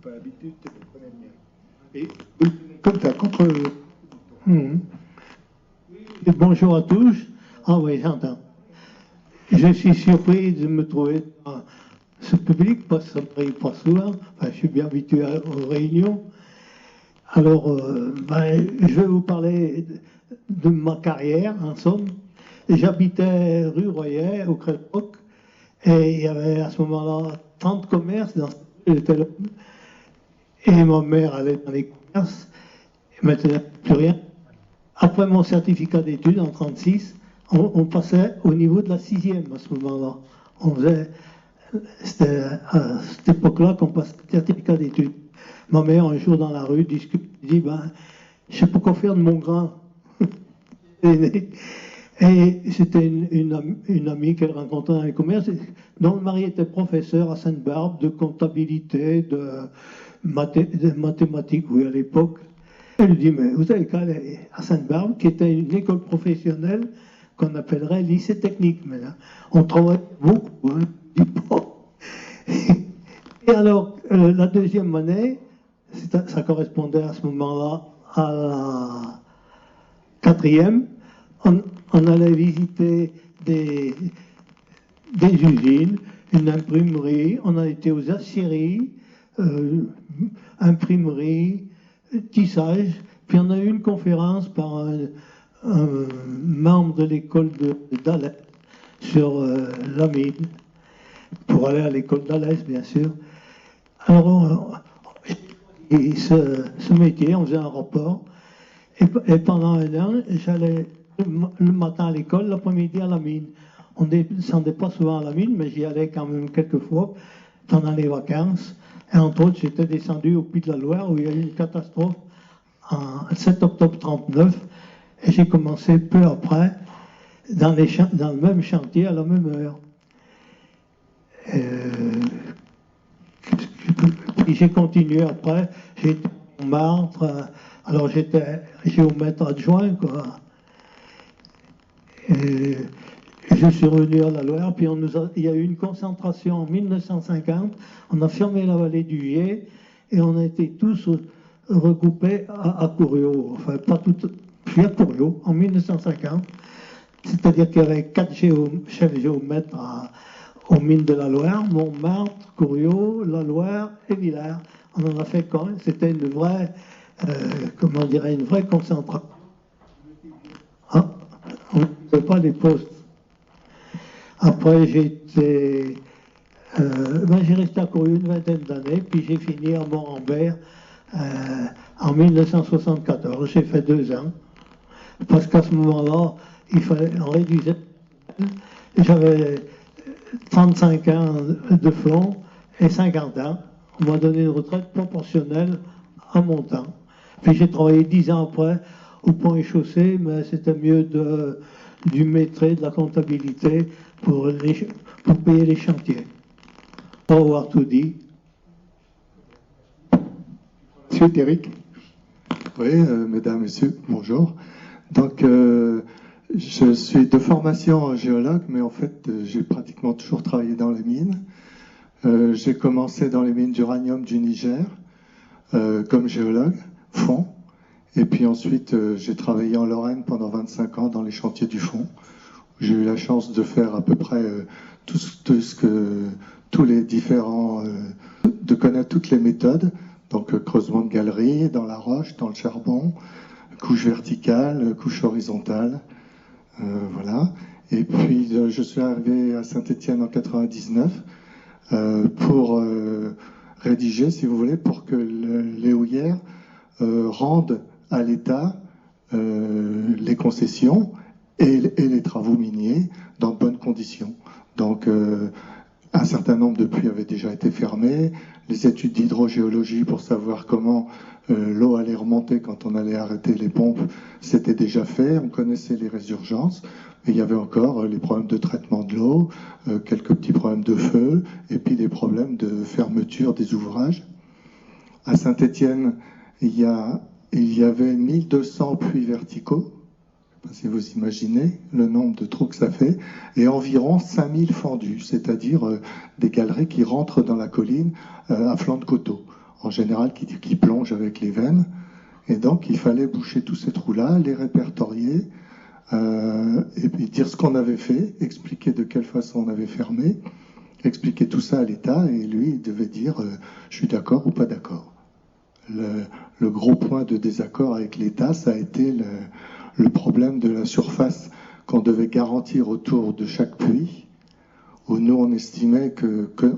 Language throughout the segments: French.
Pas l'habitude, tu le connais bien. Et comme ça, contre. Et bonjour à tous. Ah oui, j'entends. Je suis surpris de me trouver dans ce public, parce que ça m'arrive pas souvent. Enfin, je suis bien habitué aux réunions. Alors, je vais vous parler de ma carrière, en somme. J'habitais rue Royer, au Crèvecoq, et il y avait à ce moment-là 30 commerces dans j'étais là. Et ma mère allait dans les commerces, et maintenant plus rien. Après mon certificat d'études en 1936, on passait au niveau de la 6e à ce moment-là. C'était à cette époque-là qu'on passait le certificat d'études. Ma mère, un jour dans la rue, dit, je ne sais pas quoi faire de mon grand. Et c'était une amie qu'elle rencontrait dans les commerces, dont le mari était professeur à Sainte-Barbe de comptabilité, de mathématiques, oui, à l'époque. Elle lui dit, mais vous savez qu'à Sainte-Barbe, qui était une école professionnelle qu'on appellerait lycée technique maintenant. On travaille beaucoup, hein, je dis pas. Et alors, la deuxième année, ça correspondait à ce moment-là à la 4e. On allait visiter des usines, une imprimerie, on a été aux aciéries, imprimerie, tissage, puis on a eu une conférence par un membre de l'école d'Alès sur la mine, pour aller à l'école d'Alès, bien sûr. Alors, ce métier, on faisait un rapport, et pendant un an, j'allais le matin à l'école, l'après-midi à la mine. On ne descendait pas souvent à la mine, mais j'y allais quand même quelques fois pendant les vacances. Et entre autres, j'étais descendu au Puy de la Loire où il y a eu une catastrophe en 7 octobre 1939. Et j'ai commencé peu après dans le même chantier à la même heure. Puis j'ai continué après. J'ai été au Montmartre. Alors j'étais géomètre adjoint, quoi. Et je suis revenu à la Loire, puis il y a eu une concentration en 1950. On a fermé la vallée du Gier et on a été tous regroupés à Couriot. Enfin, pas tout, puis à Couriot en 1950. C'est-à-dire qu'il y avait 4 chefs géomètres aux mines de la Loire, Montmartre, Couriot, la Loire et Villars. On en a fait quand même. C'était une vraie, une vraie concentration. Ah, on ne fait pas les postes. Après, j'ai resté à Couriot une vingtaine d'années, puis j'ai fini à Mont-Rambert en 1974. J'ai fait 2 ans, parce qu'à ce moment-là, on réduisait. J'avais 35 ans de front et 50 ans. On m'a donné une retraite proportionnelle à mon temps. Puis j'ai travaillé 10 ans après au pont et chaussée, mais c'était mieux du maîtrise, de la comptabilité pour payer les chantiers. Au revoir tout dit. Monsieur Théric. Oui, mesdames, messieurs, bonjour. Donc, je suis de formation géologue, mais en fait, j'ai pratiquement toujours travaillé dans les mines. J'ai commencé dans les mines d'uranium du Niger comme géologue, fond. Et puis ensuite, j'ai travaillé en Lorraine pendant 25 ans dans les chantiers du fond. J'ai eu la chance de faire à peu près tous les différents, de connaître toutes les méthodes. Donc creusement de galerie, dans la roche, dans le charbon, couche verticale, couche horizontale, voilà. Et puis je suis arrivé à Saint-Étienne en 99 pour rédiger, si vous voulez, pour que les houillères rendent à l'État les concessions et les travaux miniers dans de bonnes conditions. Donc un certain nombre de puits avaient déjà été fermés, les études d'hydrogéologie pour savoir comment l'eau allait remonter quand on allait arrêter les pompes, c'était déjà fait, on connaissait les résurgences, mais il y avait encore les problèmes de traitement de l'eau, quelques petits problèmes de feu, et puis des problèmes de fermeture des ouvrages. À Saint-Étienne, il y avait 1200 puits verticaux, si vous imaginez le nombre de trous que ça fait, et environ 5000 fendus, c'est-à-dire des galeries qui rentrent dans la colline à flanc de coteau. en général qui plongent avec les veines. Et donc, il fallait boucher tous ces trous-là, les répertorier, et puis dire ce qu'on avait fait, expliquer de quelle façon on avait fermé, expliquer tout ça à l'État, et lui, il devait dire je suis d'accord ou pas d'accord. Le gros point de désaccord avec l'État, ça a été le problème de la surface qu'on devait garantir autour de chaque puits, où nous, on estimait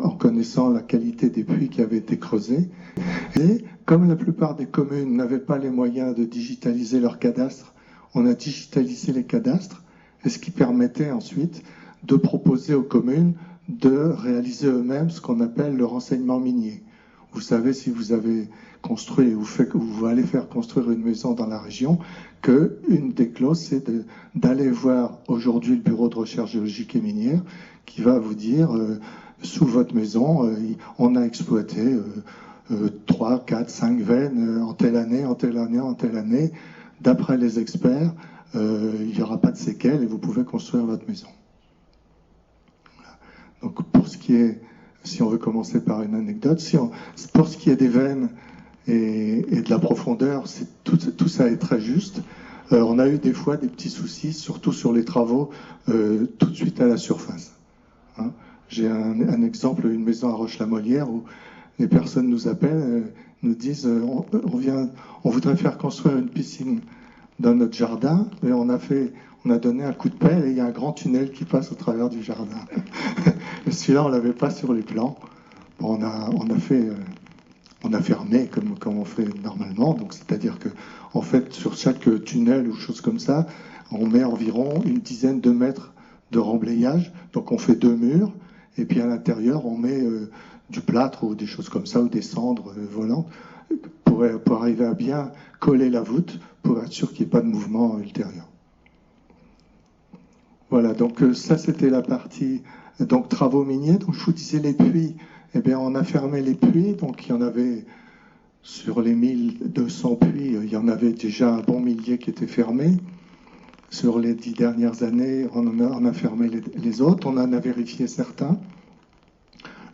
en connaissant la qualité des puits qui avaient été creusés, et comme la plupart des communes n'avaient pas les moyens de digitaliser leurs cadastres, on a digitalisé les cadastres, et ce qui permettait ensuite de proposer aux communes de réaliser eux-mêmes ce qu'on appelle le renseignement minier. Vous savez, si vous avez construit ou vous allez faire construire une maison dans la région, qu'une des clauses, c'est d'aller voir aujourd'hui le bureau de recherche géologique et minière qui va vous dire, sous votre maison, on a exploité 3, 4, 5 veines en telle année, en telle année, en telle année. D'après les experts, il n'y aura pas de séquelles et vous pouvez construire votre maison. Voilà. Donc pour ce qui est, si on veut commencer par une anecdote, pour ce qui est des veines et de la profondeur, tout ça est très juste. On a eu des fois des petits soucis, surtout sur les travaux, tout de suite à la surface. Hein. J'ai un exemple, une maison à Roche-la-Molière où les personnes nous appellent, nous disent on voudrait faire construire une piscine dans notre jardin, mais on a donné un coup de pelle et il y a un grand tunnel qui passe au travers du jardin. Et celui-là, on l'avait pas sur les plans. Bon, on a fermé comme on fait normalement. Donc, c'est-à-dire que, en fait, sur chaque tunnel ou chose comme ça, on met environ une dizaine de mètres de remblayage. Donc, on fait 2 murs. Et puis, à l'intérieur, on met du plâtre ou des choses comme ça, ou des cendres volantes, pour arriver à bien coller la voûte, pour être sûr qu'il n'y ait pas de mouvement ultérieur. Voilà, donc ça, c'était la partie donc travaux miniers. Donc, je vous disais les puits. Eh bien, on a fermé les puits, donc il y en avait, sur les 1200 puits, il y en avait déjà un bon millier qui étaient fermés. Sur les 10 dernières années, on a fermé les autres, on en a vérifié certains.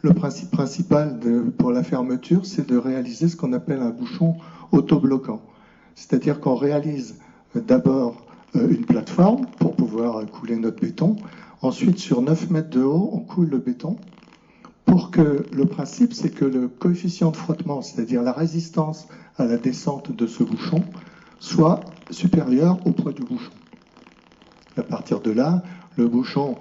Le principe principal pour la fermeture, c'est de réaliser ce qu'on appelle un bouchon autobloquant. C'est-à-dire qu'on réalise d'abord une plateforme pour pouvoir couler notre béton. Ensuite, sur 9 mètres de haut, on coule le béton. Pour que le principe, c'est que le coefficient de frottement, c'est-à-dire la résistance à la descente de ce bouchon, soit supérieur au poids du bouchon. À partir de là, le bouchon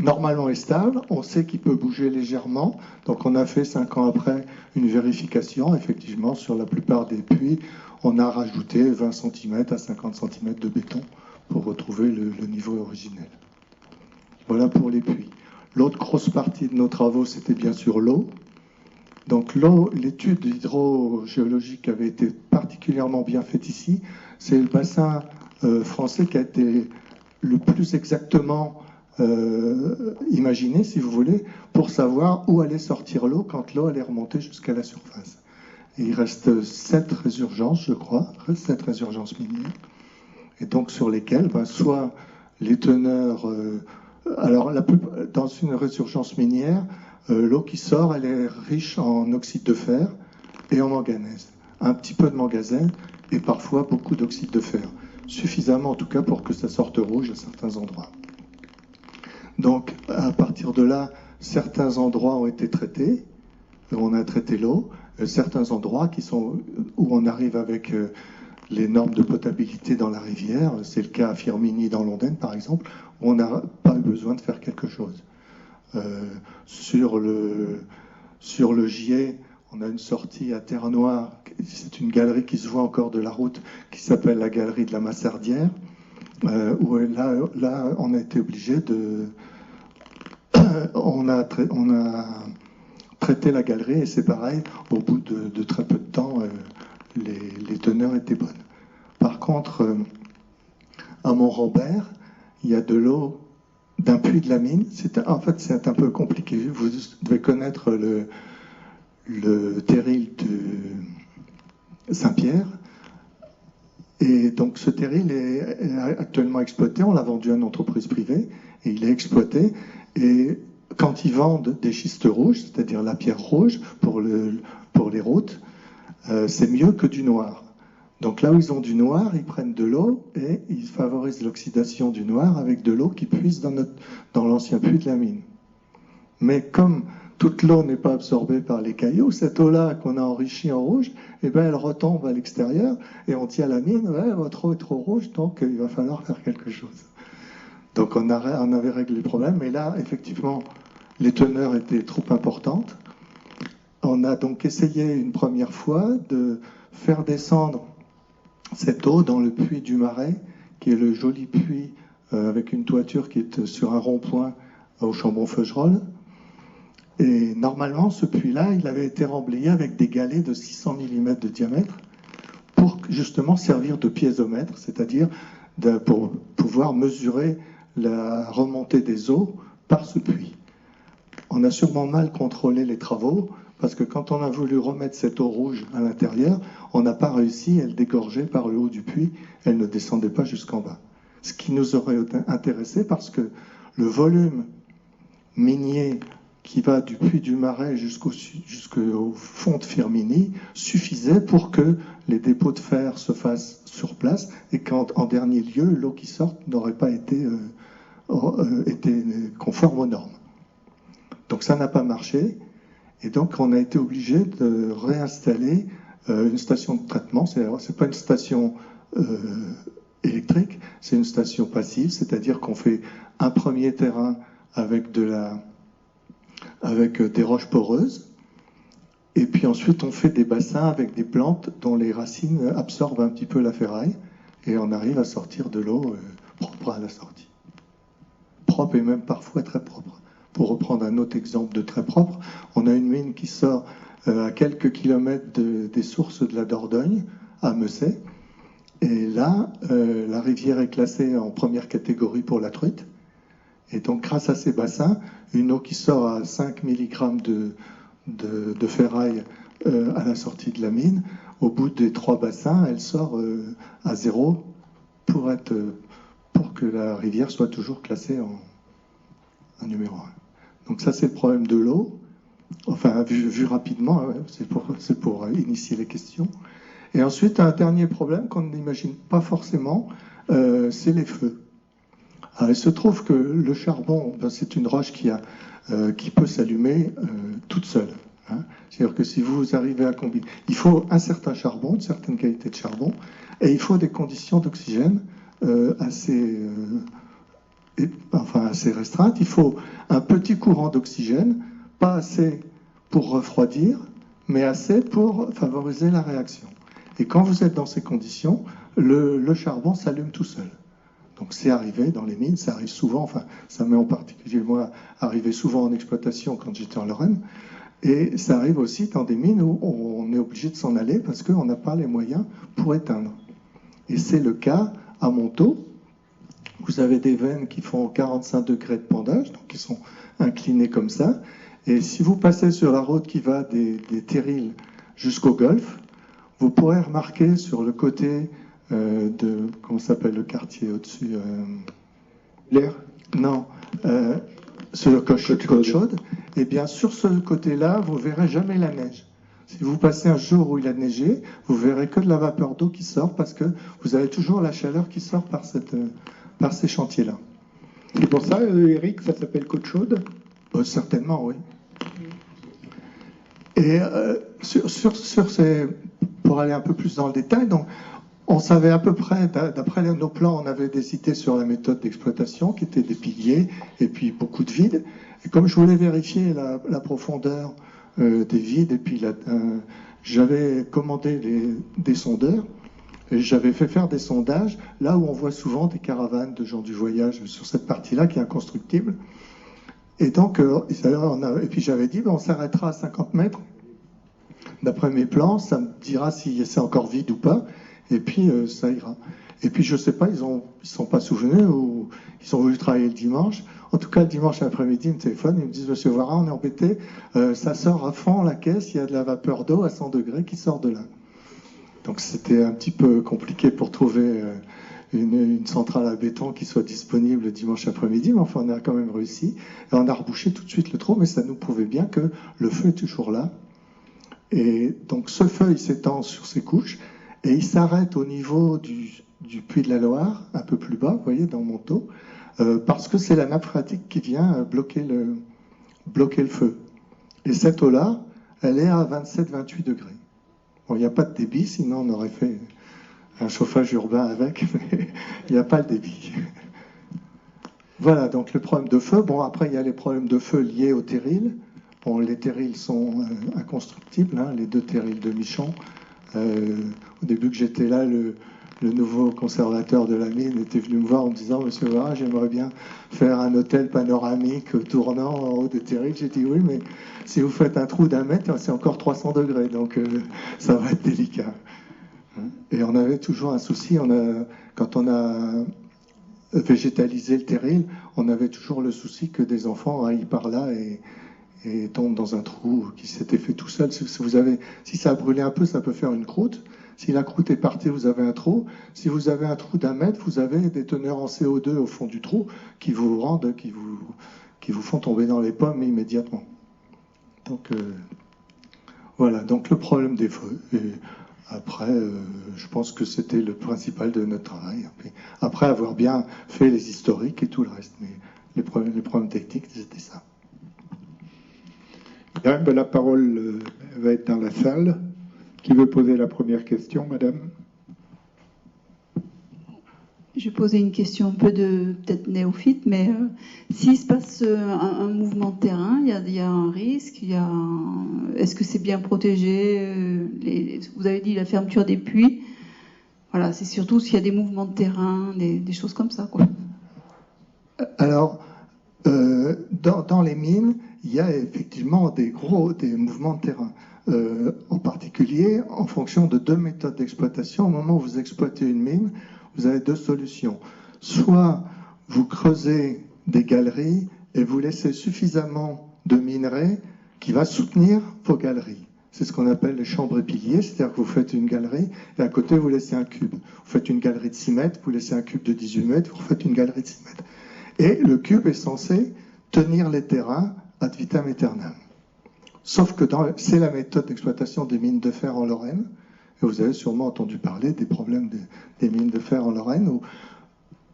normalement est stable, on sait qu'il peut bouger légèrement, donc on a fait 5 ans après une vérification, effectivement sur la plupart des puits, on a rajouté 20 cm à 50 cm de béton pour retrouver le niveau originel. Voilà pour les puits. L'autre grosse partie de nos travaux, c'était bien sûr l'eau. Donc l'eau, l'étude hydrogéologique avait été particulièrement bien faite ici. C'est le bassin français qui a été le plus exactement imaginé, si vous voulez, pour savoir où allait sortir l'eau quand l'eau allait remonter jusqu'à la surface. Et il reste 7 résurgences, je crois, 7 résurgences minières, et donc sur lesquelles, soit les teneurs... alors, dans une résurgence minière, l'eau qui sort, elle est riche en oxyde de fer et en manganèse. Un petit peu de manganèse et parfois beaucoup d'oxyde de fer. Suffisamment en tout cas pour que ça sorte rouge à certains endroits. Donc, à partir de là, certains endroits ont été traités. On a traité l'eau. Certains endroits où on arrive avec les normes de potabilité dans la rivière. C'est le cas à Firminy dans l'Ondaine, par exemple, où on n'a pas eu besoin de faire quelque chose. Sur le Gier, on a une sortie à Terre-Noire. C'est une galerie qui se voit encore de la route, qui s'appelle la galerie de la Massardière, où là, on a été obligé de... on a traité la galerie et c'est pareil, au bout de très peu de temps, les teneurs étaient bonnes. Par contre, à Mont-Robert, il y a de l'eau d'un puits de la mine. En fait, c'est un peu compliqué. Vous devez connaître le terril de Saint-Pierre. Et donc, ce terril est actuellement exploité. On l'a vendu à une entreprise privée et il est exploité. Et quand ils vendent des schistes rouges, c'est-à-dire la pierre rouge, pour pour les routes, c'est mieux que du noir. Donc là où ils ont du noir, ils prennent de l'eau et ils favorisent l'oxydation du noir avec de l'eau qui puise dans l'ancien puits de la mine. Mais comme toute l'eau n'est pas absorbée par les cailloux, cette eau-là qu'on a enrichie en rouge, eh ben, elle retombe à l'extérieur et on dit à la mine, ouais, votre eau est trop rouge, donc il va falloir faire quelque chose. Donc on avait réglé le problème, mais là, effectivement, les teneurs étaient trop importantes. On a donc essayé une première fois de faire descendre cette eau dans le puits du Marais, qui est le joli puits avec une toiture qui est sur un rond-point au Chambon-Feugerolles. Et normalement, ce puits-là, il avait été remblayé avec des galets de 600 mm de diamètre pour justement servir de piézomètre, c'est-à-dire pour pouvoir mesurer la remontée des eaux par ce puits. On a sûrement mal contrôlé les travaux, parce que quand on a voulu remettre cette eau rouge à l'intérieur, on n'a pas réussi, elle dégorgeait par le haut du puits, elle ne descendait pas jusqu'en bas. Ce qui nous aurait intéressé, parce que le volume minier qui va du puits du Marais jusqu'au fond de Firminy suffisait pour que les dépôts de fer se fassent sur place et qu'en dernier lieu, l'eau qui sort n'aurait pas été conforme aux normes. Donc ça n'a pas marché. Et donc, on a été obligé de réinstaller une station de traitement. C'est pas une station électrique, c'est une station passive, c'est-à-dire qu'on fait un premier terrain avec des roches poreuses, et puis ensuite on fait des bassins avec des plantes dont les racines absorbent un petit peu la ferraille, et on arrive à sortir de l'eau propre à la sortie. Propre et même parfois très propre. Pour reprendre un autre exemple de très propre, on a une mine qui sort à quelques kilomètres des sources de la Dordogne, à Messey. Et là, la rivière est classée en première catégorie pour la truite. Et donc, grâce à ces bassins, une eau qui sort à 5 mg de ferraille à la sortie de la mine, au bout des 3 bassins, elle sort à 0 pour que la rivière soit toujours classée en numéro 1. Donc ça, c'est le problème de l'eau. Enfin, vu rapidement, c'est pour initier les questions. Et ensuite, un dernier problème qu'on n'imagine pas forcément, c'est les feux. Alors, il se trouve que le charbon, c'est une roche qui peut s'allumer toute seule. Hein. C'est-à-dire que si vous arrivez à combiner... Il faut un certain charbon, une certaine qualité de charbon, et il faut des conditions d'oxygène assez restreinte. Il faut un petit courant d'oxygène, pas assez pour refroidir, mais assez pour favoriser la réaction. Et quand vous êtes dans ces conditions, le charbon s'allume tout seul. Donc c'est arrivé dans les mines, ça arrive souvent, enfin ça m'est en particulier moi arrivé souvent en exploitation quand j'étais en Lorraine, et ça arrive aussi dans des mines où on est obligé de s'en aller parce qu'on n'a pas les moyens pour éteindre. Et c'est le cas à Montaut. Vous avez des veines qui font 45 degrés de pendage, donc qui sont inclinées comme ça. Et si vous passez sur la route qui va des Terrils jusqu'au Golfe, vous pourrez remarquer sur le côté comment s'appelle le quartier au-dessus L'air Non, sur le Côte-Chaude. Et bien sur ce côté-là, vous verrez jamais la neige. Si vous passez un jour où il a neigé, vous verrez que de la vapeur d'eau qui sort parce que vous avez toujours la chaleur qui sort par ces chantiers-là. C'est pour ça, Eric, ça s'appelle Côte-Chaude? Certainement, oui. Et pour aller un peu plus dans le détail, donc, on savait à peu près, d'après nos plans, on avait des idées sur la méthode d'exploitation qui était des piliers et puis beaucoup de vides. Et comme je voulais vérifier la profondeur des vides, et puis j'avais commandé des sondeurs, et j'avais fait faire des sondages là où on voit souvent des caravanes de gens du voyage sur cette partie-là qui est inconstructible. Et donc, et puis j'avais dit, on s'arrêtera à 50 mètres. D'après mes plans, ça me dira si c'est encore vide ou pas. Et puis, ça ira. Et puis, je sais pas, ils sont pas souvenus ou ils ont voulu travailler le dimanche. En tout cas, le dimanche après-midi, ils me téléphonent, ils me disent, Monsieur Voirin, on est embêté, ça sort à fond la caisse, il y a de la vapeur d'eau à 100 degrés qui sort de là. Donc, c'était un petit peu compliqué pour trouver une centrale à béton qui soit disponible le dimanche après-midi, mais enfin, on a quand même réussi. Et on a rebouché tout de suite le trou, mais ça nous prouvait bien que le feu est toujours là. Et donc ce feu, il s'étend sur ces couches et il s'arrête au niveau du puits de la Loire, un peu plus bas, vous voyez, dans Montaut, parce que c'est la nappe phréatique qui vient bloquer le feu. Et cette eau-là, elle est à 27-28 degrés. Bon, il n'y a pas de débit, sinon on aurait fait un chauffage urbain avec, mais il n'y a pas le débit. Voilà, donc le problème de feu. Bon, après, il y a les problèmes de feu liés aux terrils. Bon, les terrils sont inconstructibles, hein, les 2 terrils de Michon. Au début que j'étais là, le nouveau conservateur de la mine était venu me voir en me disant « Monsieur Vara, j'aimerais bien faire un hôtel panoramique tournant en haut des terrils. » J'ai dit « Oui, mais si vous faites un trou d'1 mètre, c'est encore 300 degrés, donc ça va être délicat. » Et on avait toujours un souci, quand on a végétalisé le terril, on avait toujours le souci que des enfants aillent par là et tombent dans un trou qui s'était fait tout seul. Si ça a brûlé un peu, ça peut faire une croûte. Si la croûte est partie, vous avez un trou. Si vous avez un trou d'1 mètre, vous avez des teneurs en CO2 au fond du trou qui vous font tomber dans les pommes immédiatement. Donc voilà, donc le problème des feux. Et après, je pense que c'était le principal de notre travail. Après avoir bien fait les historiques et tout le reste, mais les problèmes techniques, c'était ça. Bien, ben la parole va être dans la salle. Qui veut poser la première question, madame? Je vais poser une question un peu peut-être néophyte, mais s'il se passe un mouvement de terrain, il y a un risque, est-ce que c'est bien protégé? Vous avez dit la fermeture des puits. Voilà, c'est surtout s'il y a des mouvements de terrain, des choses comme ça, quoi. Alors, dans les mines, il y a effectivement des mouvements de terrain. En particulier, en fonction de 2 méthodes d'exploitation. Au moment où vous exploitez une mine, vous avez 2 solutions. Soit vous creusez des galeries et vous laissez suffisamment de minerai qui va soutenir vos galeries. C'est ce qu'on appelle les chambres et piliers, c'est-à-dire que vous faites une galerie et à côté vous laissez un cube. Vous faites une galerie de 6 mètres, vous laissez un cube de 18 mètres, vous refaites une galerie de 6 mètres. Et le cube est censé tenir les terrains ad vitam aeternam. Sauf que c'est la méthode d'exploitation des mines de fer en Lorraine. Et vous avez sûrement entendu parler des problèmes des mines de fer en Lorraine, où,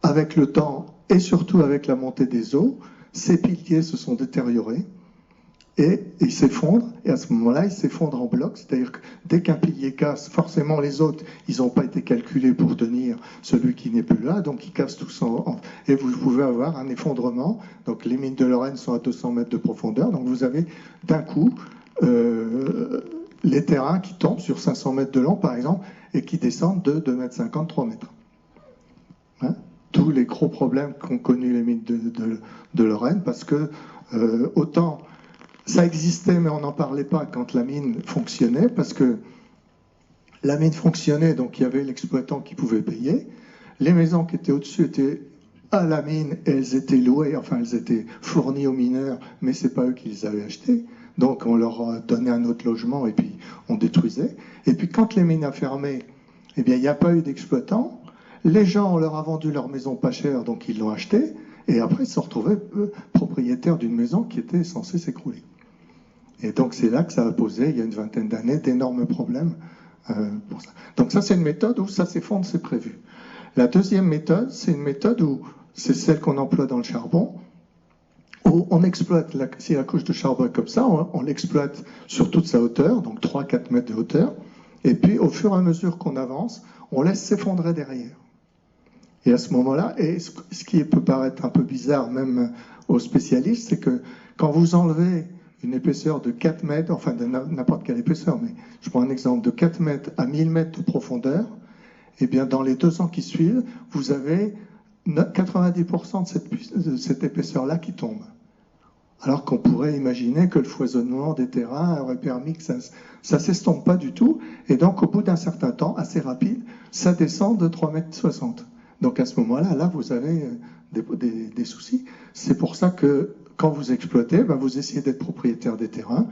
avec le temps et surtout avec la montée des eaux, ces piliers se sont détériorés et ils s'effondrent. Et à ce moment-là, ils s'effondrent en bloc. C'est-à-dire que dès qu'un pilier casse, forcément les autres, ils n'ont pas été calculés pour tenir celui qui n'est plus là, donc ils cassent tous et vous pouvez avoir un effondrement. Donc les mines de Lorraine sont à 200 mètres de profondeur, donc vous avez d'un coup les terrains qui tombent sur 500 mètres de long, par exemple, et qui descendent de 2,50 mètres, 3 mètres. Hein? Tous les gros problèmes qu'ont connus les mines de Lorraine, parce que autant ça existait, mais on n'en parlait pas quand la mine fonctionnait, parce que la mine fonctionnait, donc il y avait l'exploitant qui pouvait payer. Les maisons qui étaient au-dessus étaient à la mine, et elles étaient louées, enfin elles étaient fournies aux mineurs, mais c'est pas eux qui les avaient achetées. Donc on leur donnait un autre logement et puis on détruisait. Et puis quand les mines a fermé, eh bien il n'y a pas eu d'exploitant. Les gens, on leur a vendu leur maison pas cher, donc ils l'ont achetée. Et après, ils se retrouvaient propriétaires d'une maison qui était censée s'écrouler. Et donc c'est là que ça a posé, il y a une vingtaine d'années, d'énormes problèmes pour ça. Donc ça, c'est une méthode où ça s'effondre, c'est prévu. La deuxième méthode, c'est une méthode où c'est celle qu'on emploie dans le charbon, où on exploite, si la couche de charbon est comme ça, on l'exploite sur toute sa hauteur, donc 3-4 mètres de hauteur, et puis au fur et à mesure qu'on avance, on laisse s'effondrer derrière. Et à ce moment-là, et ce qui peut paraître un peu bizarre même aux spécialistes, c'est que quand vous enlevez une épaisseur de 4 mètres, enfin de n'importe quelle épaisseur, mais je prends un exemple de 4 mètres à 1000 mètres de profondeur, eh bien dans les 2 ans qui suivent, vous avez 90% de cette épaisseur-là qui tombe. Alors qu'on pourrait imaginer que le foisonnement des terrains aurait permis que ça s'estompe pas du tout, et donc au bout d'un certain temps, assez rapide, ça descend de 3,60 mètres. Donc à ce moment-là, là vous avez des soucis. C'est pour ça que quand vous exploitez, vous essayez d'être propriétaire des terrains,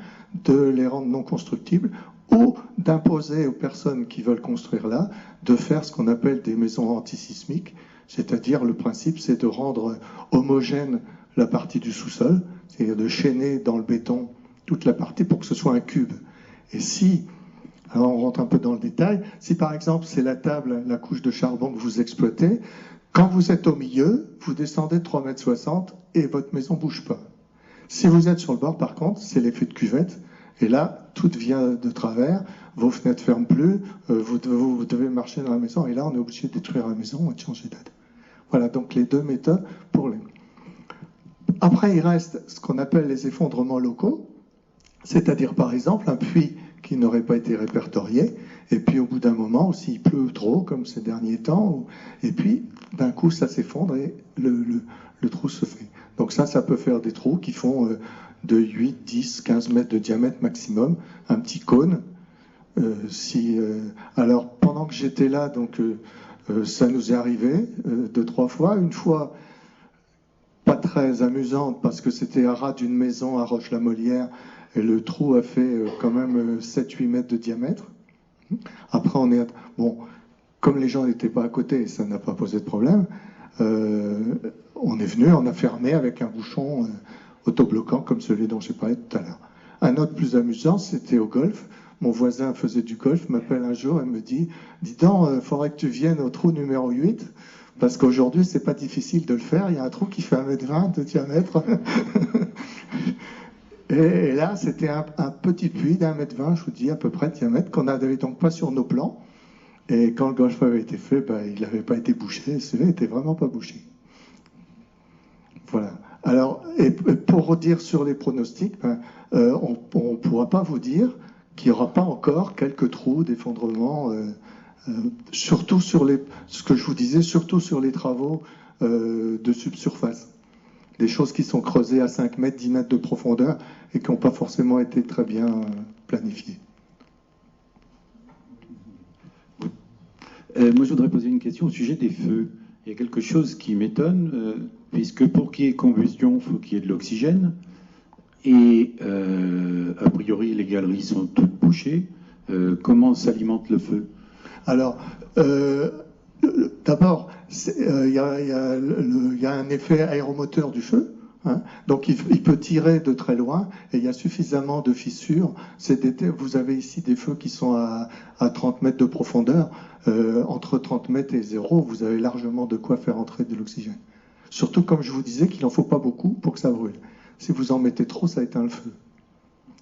de les rendre non constructibles, ou d'imposer aux personnes qui veulent construire là de faire ce qu'on appelle des maisons antisismiques, c'est-à-dire le principe c'est de rendre homogène la partie du sous-sol, c'est-à-dire de chaîner dans le béton toute la partie pour que ce soit un cube. Et si, alors on rentre un peu dans le détail, si par exemple c'est la table, la couche de charbon que vous exploitez, quand vous êtes au milieu, vous descendez de 3,60 m et votre maison ne bouge pas. Si vous êtes sur le bord, par contre, c'est l'effet de cuvette, et là, tout vient de travers, vos fenêtres ne ferment plus, vous devez marcher dans la maison, et là, on est obligé de détruire la maison et de changer d'aide. Voilà, donc les deux méthodes pour les... Après, il reste ce qu'on appelle les effondrements locaux, c'est-à-dire, par exemple, un puits qui n'aurait pas été répertorié, et puis au bout d'un moment, s'il pleut trop, comme ces derniers temps, et puis d'un coup, ça s'effondre et le trou se fait. Donc ça peut faire des trous qui font de 8, 10, 15 mètres de diamètre maximum, un petit cône. Alors, pendant que j'étais là, donc, ça nous est arrivé 2-3 fois. Une fois, pas très amusante, parce que c'était à ras d'une maison à Roche-la-Molière, et le trou a fait quand même 7-8 mètres de diamètre. Après, bon, comme les gens n'étaient pas à côté, ça n'a pas posé de problème. On est venu, on a fermé avec un bouchon autobloquant comme celui dont j'ai parlé tout à l'heure. Un autre plus amusant, c'était au golf. Mon voisin faisait du golf, m'appelle un jour et me dit « Dis donc, il faudrait que tu viennes au trou numéro 8, parce qu'aujourd'hui, c'est pas difficile de le faire. Il y a un trou qui fait 1,20 m de diamètre. » Et là, c'était un petit puits d'1,20 m, je vous dis, à peu près de diamètre, qu'on n'avait donc pas sur nos plans. Et quand le golf avait été fait, il n'avait pas été bouché. Celui-là n'était vraiment pas bouché. Voilà. Alors, et pour redire sur les pronostics, on ne pourra pas vous dire qu'il n'y aura pas encore quelques trous d'effondrement, surtout sur ce que je vous disais, surtout sur les travaux de subsurface. Des choses qui sont creusées à 5 mètres, 10 mètres de profondeur et qui n'ont pas forcément été très bien planifiées. Moi, je voudrais poser une question au sujet des feux. Il y a quelque chose qui m'étonne, puisque pour qu'il y ait combustion, il faut qu'il y ait de l'oxygène. Et a priori, les galeries sont toutes bouchées. Comment s'alimente le feu? Alors, d'abord, il y a un effet aéromoteur du feu. Hein, donc il peut tirer de très loin et il y a suffisamment de fissures. Vous avez ici des feux qui sont à 30 mètres de profondeur. Entre 30 mètres et 0, vous avez largement de quoi faire entrer de l'oxygène. Surtout, comme je vous disais, qu'il n'en faut pas beaucoup pour que ça brûle. Si vous en mettez trop, ça éteint le feu.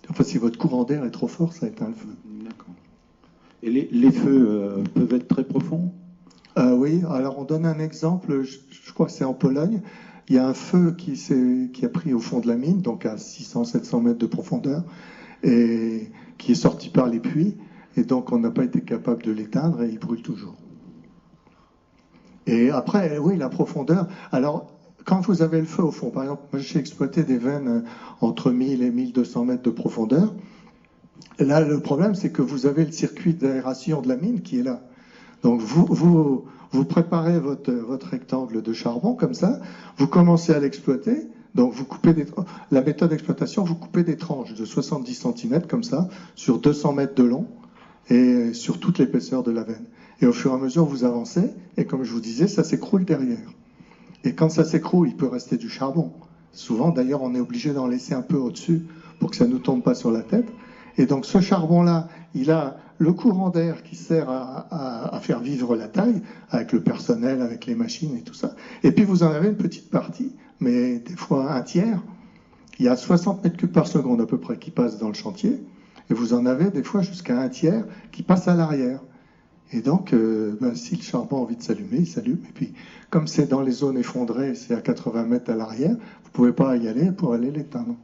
Enfin, si votre courant d'air est trop fort, ça éteint le feu. D'accord. Et les feux peuvent être très profonds? Oui, alors on donne un exemple, je crois que c'est en Pologne. Il y a un feu qui a pris au fond de la mine, donc à 600-700 mètres de profondeur, et qui est sorti par les puits, et donc on n'a pas été capable de l'éteindre, et il brûle toujours. Et après, oui, la profondeur. Alors, quand vous avez le feu au fond, par exemple, moi j'ai exploité des veines entre 1000 et 1200 mètres de profondeur. Là, le problème, c'est que vous avez le circuit d'aération de la mine qui est là. Donc, vous préparez votre rectangle de charbon comme ça, vous commencez à l'exploiter. Donc, la méthode d'exploitation, vous coupez des tranches de 70 cm comme ça, sur 200 mètres de long et sur toute l'épaisseur de la veine. Et au fur et à mesure, vous avancez, et comme je vous disais, ça s'écroule derrière. Et quand ça s'écroule, il peut rester du charbon. Souvent, d'ailleurs, on est obligé d'en laisser un peu au-dessus pour que ça ne nous tombe pas sur la tête. Et donc, ce charbon-là, il a le courant d'air qui sert à faire vivre la taille, avec le personnel, avec les machines et tout ça. Et puis, vous en avez une petite partie, mais des fois un tiers. Il y a 60 mètres cubes par seconde à peu près qui passent dans le chantier. Et vous en avez des fois jusqu'à un tiers qui passe à l'arrière. Et donc, si le charbon a envie de s'allumer, il s'allume. Et puis, comme c'est dans les zones effondrées, c'est à 80 mètres à l'arrière, vous ne pouvez pas y aller pour aller l'éteindre.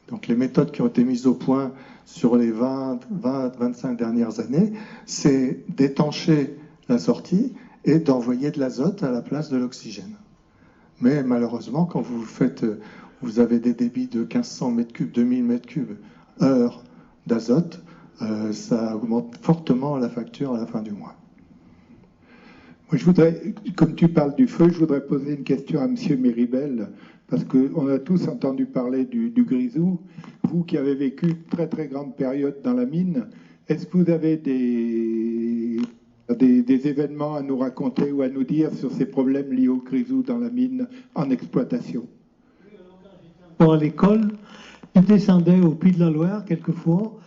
Donc, les méthodes qui ont été mises au point sur les 20-25 dernières années, c'est d'étancher la sortie et d'envoyer de l'azote à la place de l'oxygène. Mais malheureusement, quand vous avez des débits de 1500 mètres cubes, 2000 mètres cubes heure d'azote, ça augmente fortement la facture à la fin du mois. Moi, je voudrais, comme tu parles du feu, je voudrais poser une question à M. Méribel, parce qu'on a tous entendu parler du grisou. Vous qui avez vécu une très très grande période dans la mine, est-ce que vous avez des événements à nous raconter ou à nous dire sur ces problèmes liés au grisou dans la mine en exploitation? Pour à l'école, je descendais au Puy de la Loire quelquefois,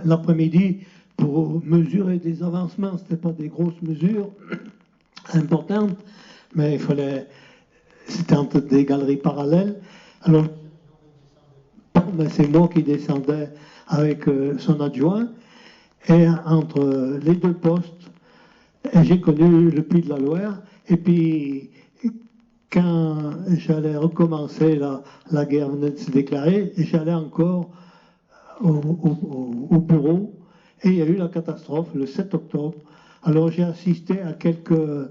l'après-midi pour mesurer des avancements. Ce n'étaient pas des grosses mesures importantes, mais c'était entre des galeries parallèles. Alors, c'est moi qui descendais avec son adjoint, et entre les deux postes, j'ai connu le Puy de la Loire, et puis quand j'allais recommencer, la guerre venait de se déclarer, et j'allais encore au bureau, et il y a eu la catastrophe le 7 octobre. Alors j'ai assisté à quelques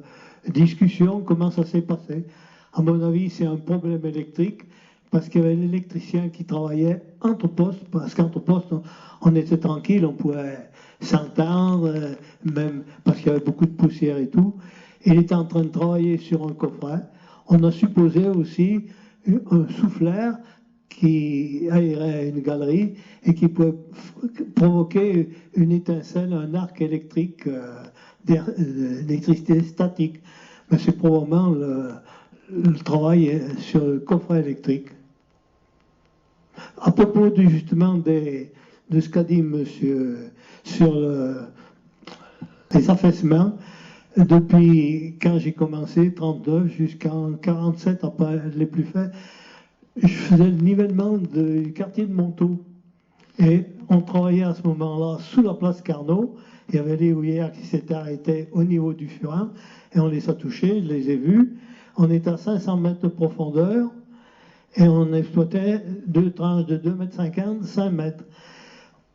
discussions, comment ça s'est passé. À mon avis, c'est un problème électrique, parce qu'il y avait l'électricien qui travaillait entre postes, parce qu'entre postes, on était tranquille, on pouvait s'entendre, même parce qu'il y avait beaucoup de poussière et tout. Il était en train de travailler sur un coffret. On a supposé aussi un souffleur qui aérait une galerie et qui pouvait provoquer une étincelle, un arc électrique d'électricité statique. Mais c'est probablement le travail sur le coffret électrique. À propos justement de ce qu'a dit monsieur sur les affaissements, depuis quand j'ai commencé, 39 jusqu'en 47, après je ne l'ai plus fait, je faisais le nivellement du quartier de Montaut. Et on travaillait à ce moment-là sous la place Carnot. Il y avait les houillères qui s'étaient arrêtées au niveau du furin, et on les a touchées, je les ai vues. On était à 500 mètres de profondeur, et on exploitait deux tranches de 2,50 m, 5 mètres.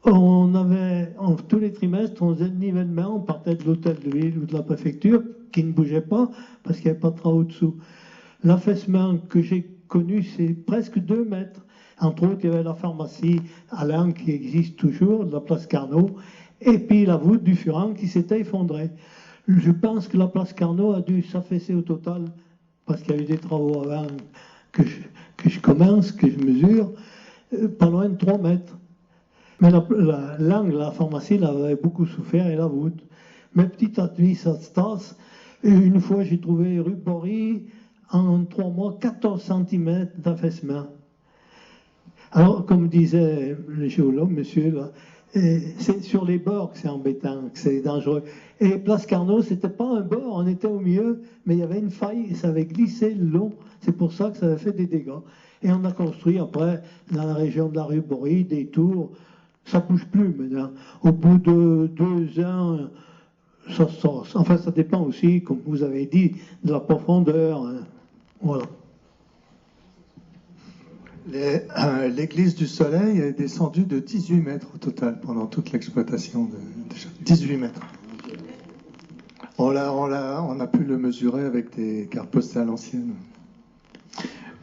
Tous les trimestres, on faisait le nivellement, on partait de l'hôtel de ville ou de la préfecture, qui ne bougeait pas, parce qu'il n'y avait pas de travaux dessous. L'affaissement que j'ai connu, c'est presque 2 mètres. Entre autres, il y avait la pharmacie Alain qui existe toujours, de la place Carnot, et puis la voûte du Furan qui s'était effondrée. Je pense que la place Carnot a dû s'affaisser au total, parce qu'il y a eu des travaux avant que je commence, que je mesure, pas loin de 3 mètres. Mais l'angle, la pharmacie, elle avait beaucoup souffert, et la voûte. Mais petit à petit, ça se tasse. Et une fois, j'ai trouvé rue Bory, en 3 mois, 14 cm d'affaissement. Alors, comme disait le géologue, monsieur, là, c'est sur les bords que c'est embêtant, que c'est dangereux. Et Place Carnot, c'était pas un bord, on était au milieu, mais il y avait une faille et ça avait glissé le long. C'est pour ça que ça avait fait des dégâts. Et on a construit après, dans la région de la rue Bory, des tours. Ça ne bouge plus maintenant. Au bout de 2 ans, ça sort. Enfin, ça dépend aussi, comme vous avez dit, de la profondeur. Hein. Voilà. L'église du Soleil est descendue de 18 mètres au total pendant toute l'exploitation. 18 mètres. On a pu le mesurer avec des cartes postales anciennes.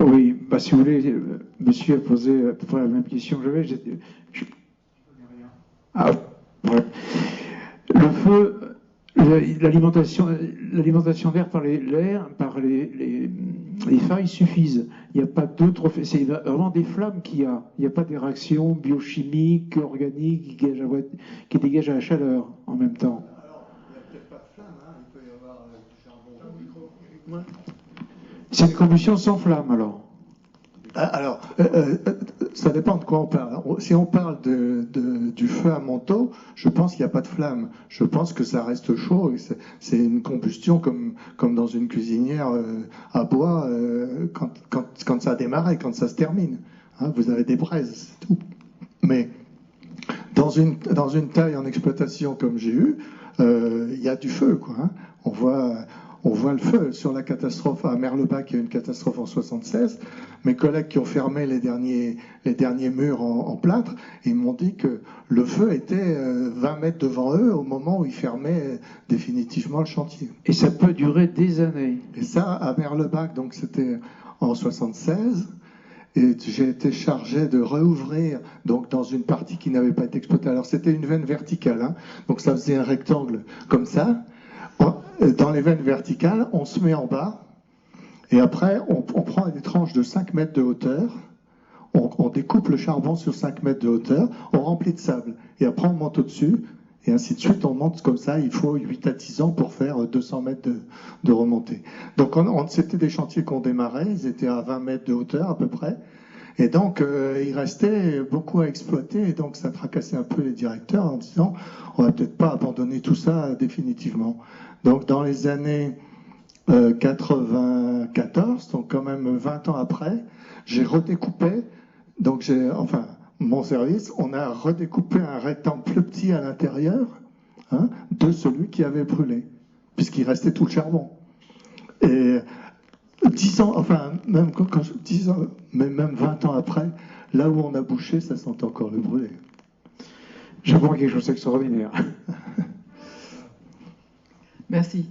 Oui, si vous voulez, monsieur a posé à peu près la même question que j'avais. Ouais. Le feu, l'alimentation d'air par les failles suffisent. Il n'y a pas d'autres. C'est vraiment des flammes qu'il y a. Il n'y a pas des réactions biochimiques, organiques qui dégagent la chaleur en même temps. Alors, il n'y a peut-être pas de flamme, hein. Il peut y avoir du charbon. C'est une combustion sans flamme alors. Alors, ça dépend de quoi on parle. Si on parle du feu à Montaut, je pense qu'il n'y a pas de flamme. Je pense que ça reste chaud. Et c'est une combustion comme dans une cuisinière à bois quand ça démarre et quand ça se termine. Hein, vous avez des braises, c'est tout. Mais dans une taille en exploitation comme j'ai eu, il y a du feu, quoi. Hein. On voit le feu. Sur la catastrophe à Merlebach, il y a eu une catastrophe en 1976. Mes collègues qui ont fermé les derniers murs en plâtre, ils m'ont dit que le feu était 20 mètres devant eux au moment où ils fermaient définitivement le chantier. Et ça peut durer des années. Et ça, à Merlebach, donc c'était en 1976. Et j'ai été chargé de réouvrir donc dans une partie qui n'avait pas été exploitée. Alors c'était une veine verticale, hein, donc ça faisait un rectangle comme ça. Dans les veines verticales, on se met en bas, et après, on prend des tranches de 5 mètres de hauteur, on découpe le charbon sur 5 mètres de hauteur, on remplit de sable, et après on monte au-dessus, et ainsi de suite, on monte comme ça, il faut 8 à 10 ans pour faire 200 mètres de remontée. Donc c'était des chantiers qu'on démarrait, ils étaient à 20 mètres de hauteur à peu près, Et donc, il restait beaucoup à exploiter, et donc ça tracassait un peu les directeurs en disant, on va peut-être pas abandonner tout ça définitivement. Donc, dans les années 94, donc quand même 20 ans après, j'ai redécoupé, donc mon service, on a redécoupé un rectangle plus petit à l'intérieur, hein, de celui qui avait brûlé, puisqu'il restait tout le charbon. Et 10 ans, enfin, même 10 ans, mais même 20 ans après, là où on a bouché, ça sent encore le brûlé. J'apprends quelque chose d'extraordinaire. Merci.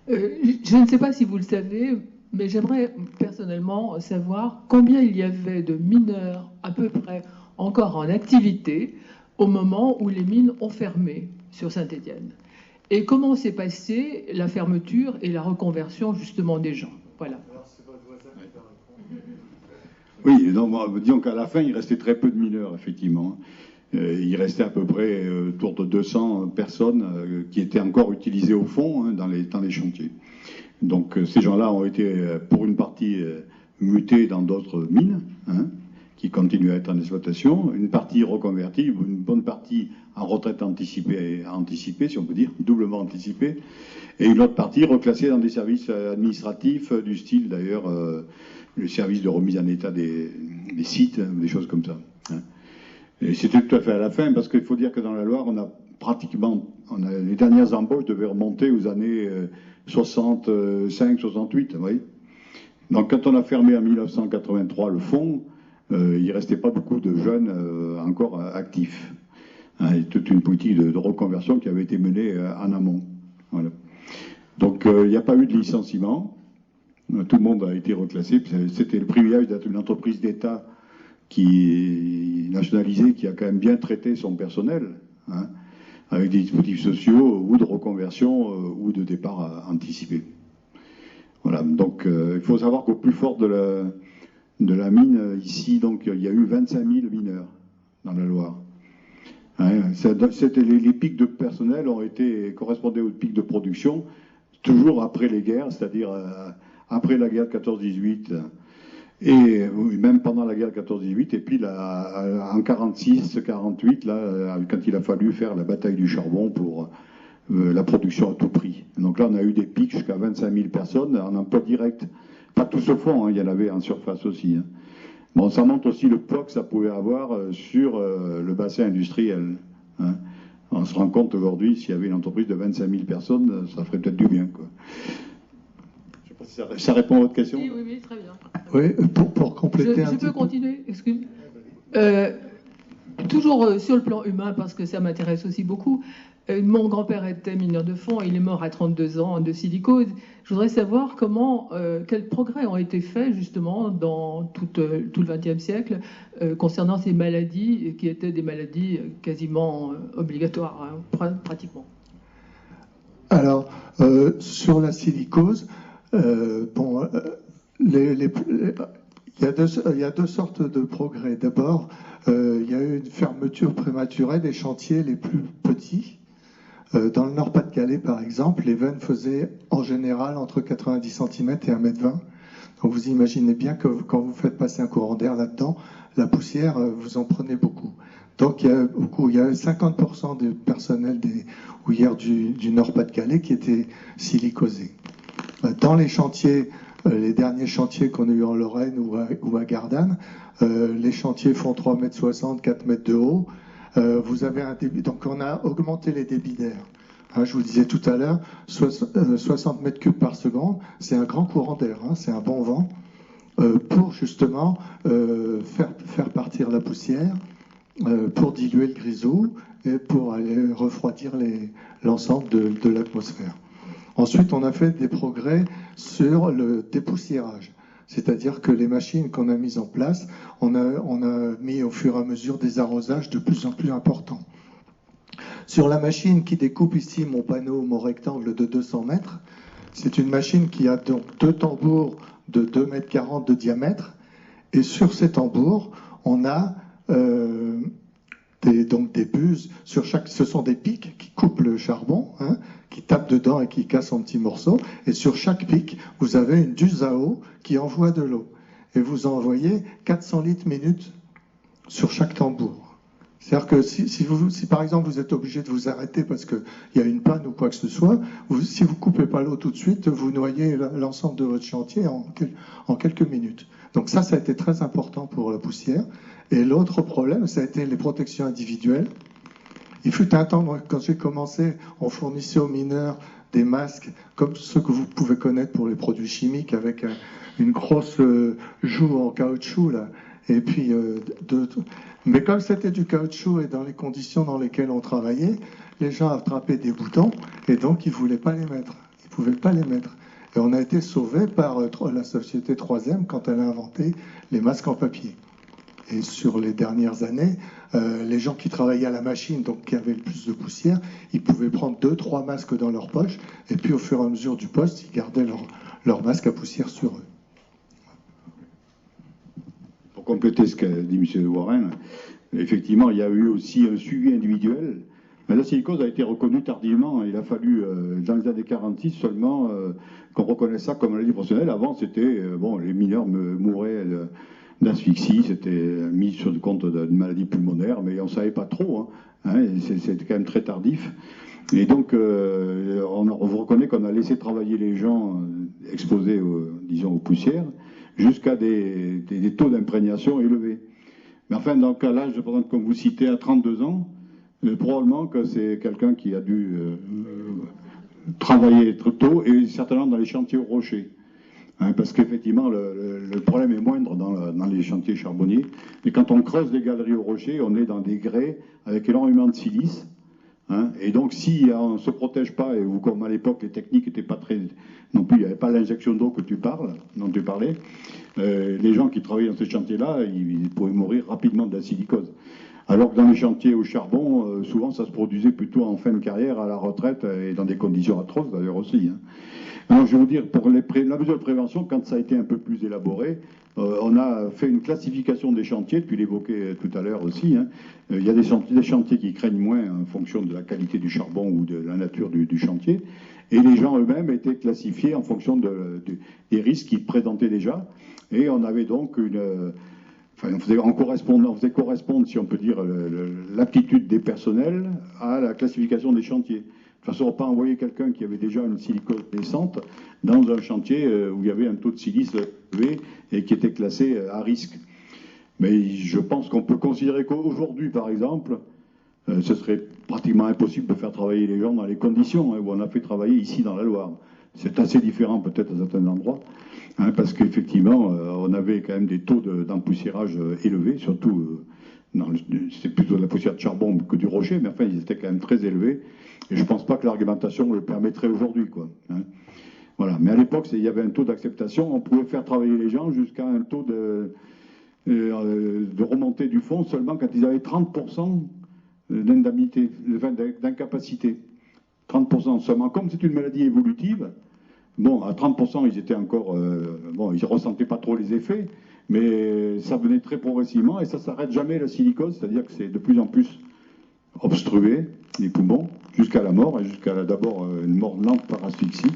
Je ne sais pas si vous le savez, mais j'aimerais personnellement savoir combien il y avait de mineurs à peu près encore en activité au moment où les mines ont fermé sur Saint-Étienne. Et comment s'est passée la fermeture et la reconversion justement des gens. Voilà. Oui, donc, disons qu'à la fin, il restait très peu de mineurs, effectivement. Il restait à peu près autour de 200 personnes qui étaient encore utilisées au fond, hein, dans les chantiers. Donc ces gens-là ont été, pour une partie, mutés dans d'autres mines, hein, qui continuent à être en exploitation, une partie reconvertie, une bonne partie en retraite anticipée, si on peut dire, doublement anticipée, et une autre partie reclassée dans des services administratifs, du style d'ailleurs le service de remise en état des sites, des choses comme ça. Hein. Et c'était tout à fait à la fin, parce qu'il faut dire que dans la Loire, les dernières embauches devaient remonter aux années 65, 68, vous voyez. Donc quand on a fermé en 1983 le fonds, il ne restait pas beaucoup de jeunes encore actifs. Hein, et toute une politique de reconversion qui avait été menée en amont. Voilà. Donc il n'y a pas eu de licenciement, tout le monde a été reclassé. C'était le privilège d'être une entreprise d'État qui est nationalisée, qui a quand même bien traité son personnel, hein, avec des dispositifs sociaux ou de reconversion ou de départ anticipé. Voilà, donc il faut savoir qu'au plus fort de la mine, ici, donc il y a eu 25 000 mineurs dans la Loire. Hein, les pics de personnel correspondaient aux pics de production, toujours après les guerres, c'est-à-dire après la guerre de 14-18, et même pendant la guerre de 14-18, et puis là, en 46-48, là, quand il a fallu faire la bataille du charbon pour la production à tout prix. Donc là, on a eu des pics jusqu'à 25 000 personnes en emploi direct. Pas tous au fond, hein, il y en avait en surface aussi. Hein. Bon, ça montre aussi le poids que ça pouvait avoir sur le bassin industriel. Hein. On se rend compte aujourd'hui, s'il y avait une entreprise de 25 000 personnes, ça ferait peut-être du bien, quoi. Je ne sais pas si ça répond à votre question. Oui, oui, très bien. Oui, pour compléter un petit peu. Je peux continuer, excuse. Toujours sur le plan humain, parce que ça m'intéresse aussi beaucoup. Mon grand-père était mineur de fond, il est mort à 32 ans de silicose. Je voudrais savoir quels progrès ont été faits justement dans tout le XXe siècle concernant ces maladies qui étaient des maladies quasiment obligatoires, hein, pratiquement. Alors, sur la silicose, il y a deux sortes de progrès. D'abord, il y a eu une fermeture prématurée des chantiers les plus petits. Dans le Nord-Pas-de-Calais, par exemple, les veines faisaient en général entre 90 cm et 1,20 m. Donc vous imaginez bien que quand vous faites passer un courant d'air là-dedans, la poussière, vous en prenez beaucoup. Donc il y a 50% du personnel des houillères du Nord-Pas-de-Calais qui étaient silicosés. Dans les chantiers, les derniers chantiers qu'on a eu en Lorraine ou à Gardanne, les chantiers font 3,60 m, 4 m de haut. Vous avez un débit, donc on a augmenté les débits d'air. Hein, je vous disais tout à l'heure, 60 mètres cubes par seconde, c'est un grand courant d'air, hein, c'est un bon vent pour justement faire partir la poussière, pour diluer le grisou et pour aller refroidir l'ensemble de l'atmosphère. Ensuite, on a fait des progrès sur le dépoussiérage. C'est-à-dire que les machines qu'on a mises en place, on a mis au fur et à mesure des arrosages de plus en plus importants. Sur la machine qui découpe ici mon rectangle de 200 mètres, c'est une machine qui a donc deux tambours de 2,40 m de diamètre. Et sur ces tambours, on a des buses. Ce sont des pics qui coupent le charbon, hein, qui tapent dedans et qui cassent en petits morceaux. Et sur chaque pic, vous avez une duse à eau qui envoie de l'eau. et vous envoyez 400 litres minute sur chaque tambour. C'est-à-dire que si par exemple vous êtes obligé de vous arrêter parce qu'il y a une panne ou quoi que ce soit, si vous ne coupez pas l'eau tout de suite, vous noyez l'ensemble de votre chantier en quelques minutes. Donc ça a été très important pour la poussière. Et l'autre problème, ça a été les protections individuelles. Il fut un temps, quand j'ai commencé, on fournissait aux mineurs des masques comme ceux que vous pouvez connaître pour les produits chimiques, avec une grosse joue en caoutchouc, là. Et puis, mais comme c'était du caoutchouc et dans les conditions dans lesquelles on travaillait, les gens attrapaient des boutons et donc ils ne voulaient pas les mettre. Ils ne pouvaient pas les mettre. Et on a été sauvés par la société 3M quand elle a inventé les masques en papier. Et sur les dernières années, les gens qui travaillaient à la machine, donc qui avaient le plus de poussière, ils pouvaient prendre 2-3 masques dans leur poche, et puis au fur et à mesure du poste, ils gardaient leur masque à poussière sur eux. Pour compléter ce qu'a dit M. Warren, effectivement, il y a eu aussi un suivi individuel. Mais la silicose a été reconnue tardivement. Il a fallu, dans les années 46 seulement, qu'on reconnaisse ça comme maladie professionnelle. Avant, c'était, les mineurs mouraient d'asphyxie, c'était mis sur le compte d'une maladie pulmonaire, mais on ne savait pas trop. C'était quand même très tardif. Et donc, on vous reconnaît qu'on a laissé travailler les gens exposés, aux poussières, jusqu'à des taux d'imprégnation élevés. Mais enfin, dans le cas là, comme vous citez, à 32 ans, probablement que c'est quelqu'un qui a dû travailler très tôt, et certainement dans les chantiers au rocher. Parce qu'effectivement, le problème est moindre dans les chantiers charbonniers. Et quand on creuse les galeries au rocher, on est dans des grès avec énormément de silice. Et donc, si on ne se protège pas, ou comme à l'époque, les techniques n'étaient pas très... Non plus, il n'y avait pas l'injection d'eau dont tu parlais. Les gens qui travaillaient dans ces chantiers-là, ils pouvaient mourir rapidement de la silicose. Alors que dans les chantiers au charbon, souvent, ça se produisait plutôt en fin de carrière, à la retraite, et dans des conditions atroces d'ailleurs aussi. Alors, je vais vous dire, pour la mesure de prévention, quand ça a été un peu plus élaboré, on a fait une classification des chantiers, tu l'évoquais tout à l'heure aussi. Il y a des chantiers qui craignent moins en fonction de la qualité du charbon ou de la nature du chantier. Et les gens eux-mêmes étaient classifiés en fonction des risques qu'ils présentaient déjà. Et on avait donc on faisait correspondre, si on peut dire, l'aptitude des personnels à la classification des chantiers. De toute façon, on ne va pas envoyer quelqu'un qui avait déjà une silicose naissante dans un chantier où il y avait un taux de silice élevé et qui était classé à risque. Mais je pense qu'on peut considérer qu'aujourd'hui, par exemple, ce serait pratiquement impossible de faire travailler les gens dans les conditions où on a fait travailler ici dans la Loire. C'est assez différent peut-être à certains endroits, parce qu'effectivement, on avait quand même des taux d'empoussiérage élevés, surtout, c'est plutôt de la poussière de charbon que du rocher, mais enfin, ils étaient quand même très élevés. Et je ne pense pas que l'argumentation le permettrait aujourd'hui, Voilà. Mais à l'époque, il y avait un taux d'acceptation. On pouvait faire travailler les gens jusqu'à un taux de remontée du fond seulement quand ils avaient 30% d'indemnité, d'incapacité. 30% seulement. Comme c'est une maladie évolutive, à 30%, ils étaient encore... ils ne ressentaient pas trop les effets, mais ça venait très progressivement et ça ne s'arrête jamais, la silicose, c'est-à-dire que c'est de plus en plus obstrué, les poumons, jusqu'à la mort, et jusqu'à d'abord une mort lente par asphyxie,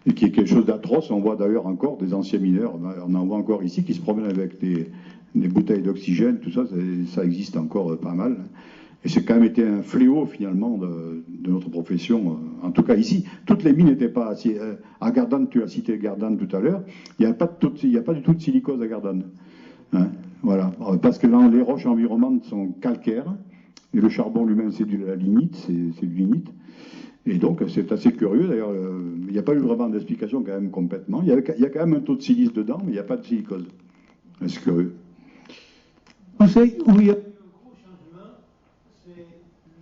et qui est quelque chose d'atroce. On voit d'ailleurs encore des anciens mineurs, on en voit encore ici, qui se promènent avec des bouteilles d'oxygène, tout ça, ça existe encore pas mal. Et c'est quand même été un fléau, finalement, de notre profession, en tout cas ici. Toutes les mines n'étaient pas assez... à Gardanne, tu as cité Gardanne tout à l'heure, il n'y a pas du tout de silicose à Gardanne. Voilà. Parce que là, les roches environnantes sont calcaires, et le charbon lui-même, c'est de la lignite, c'est du lignite. Et donc, c'est assez curieux. D'ailleurs, il n'y a pas eu vraiment d'explication quand même complètement. Il y a quand même un taux de silice dedans, mais il n'y a pas de silicose. C'est curieux. Vous savez où il y a eu un gros changement, c'est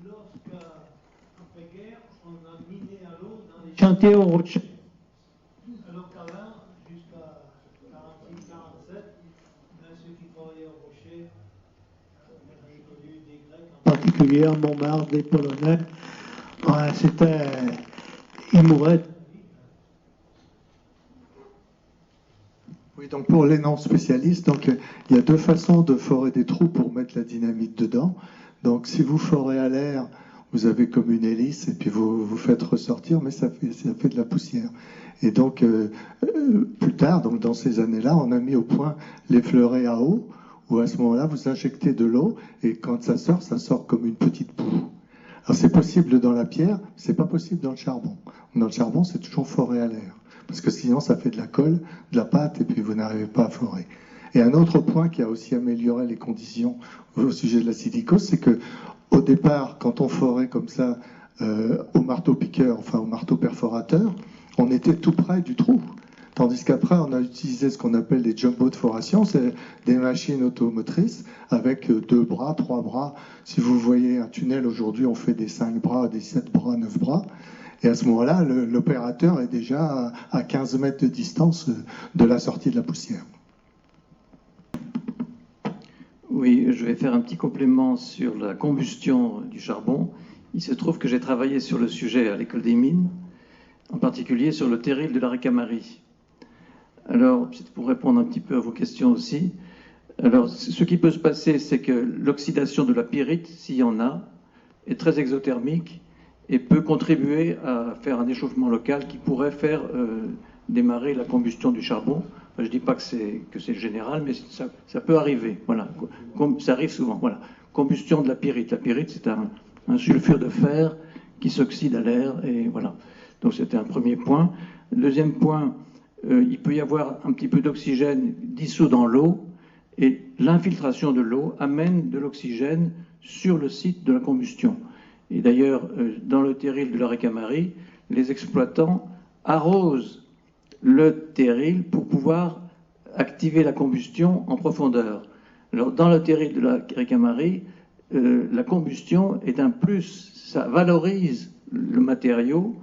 lorsqu'après-guerre, on a miné à l'eau dans les chantiers au rocher. Alors qu'avant, jusqu'à 46-47, ceux qui travaillaient au rocher, j'ai connu des Grecs en particulier, à Montmartre, des Polonais. Ils mouraient. Oui, donc pour les non-spécialistes, donc il y a deux façons de forer des trous pour mettre la dynamite dedans. Donc si vous forez à l'air, vous avez comme une hélice et puis vous faites ressortir, mais ça fait de la poussière. Et donc, plus tard, donc dans ces années-là, on a mis au point les fleurets à eau, où à ce moment-là, vous injectez de l'eau, et quand ça sort comme une petite boue. Alors c'est possible dans la pierre, c'est pas possible dans le charbon. Dans le charbon, c'est toujours foré à l'air, parce que sinon ça fait de la colle, de la pâte, et puis vous n'arrivez pas à forer. Et un autre point qui a aussi amélioré les conditions au sujet de la silicose, c'est que au départ, quand on forait comme ça au marteau-piqueur, enfin au marteau-perforateur, on était tout près du trou. Tandis qu'après, on a utilisé ce qu'on appelle des jumbo de foration, c'est des machines automotrices avec 2 bras, 3 bras. Si vous voyez un tunnel aujourd'hui, on fait des 5 bras, des 7 bras, 9 bras. Et à ce moment-là, l'opérateur est déjà à 15 mètres de distance de la sortie de la poussière. Oui, je vais faire un petit complément sur la combustion du charbon. Il se trouve que j'ai travaillé sur le sujet à l'école des mines, en particulier sur le terril de la Ricamarie. Alors, pour répondre un petit peu à vos questions aussi, alors ce qui peut se passer, c'est que l'oxydation de la pyrite, s'il y en a, est très exothermique et peut contribuer à faire un échauffement local qui pourrait faire démarrer la combustion du charbon. Je ne dis pas que c'est général, mais ça peut arriver. Voilà. Ça arrive souvent. Voilà. Combustion de la pyrite. La pyrite, c'est un sulfure de fer qui s'oxyde à l'air. Et voilà. Donc c'était un premier point. Deuxième point, il peut y avoir un petit peu d'oxygène dissous dans l'eau. Et l'infiltration de l'eau amène de l'oxygène sur le site de la combustion. Et d'ailleurs, dans le terril de la Ricamarie, les exploitants arrosent le terril pour pouvoir activer la combustion en profondeur. Alors, dans le terril de la Ricamarie, la combustion est un plus, ça valorise le matériau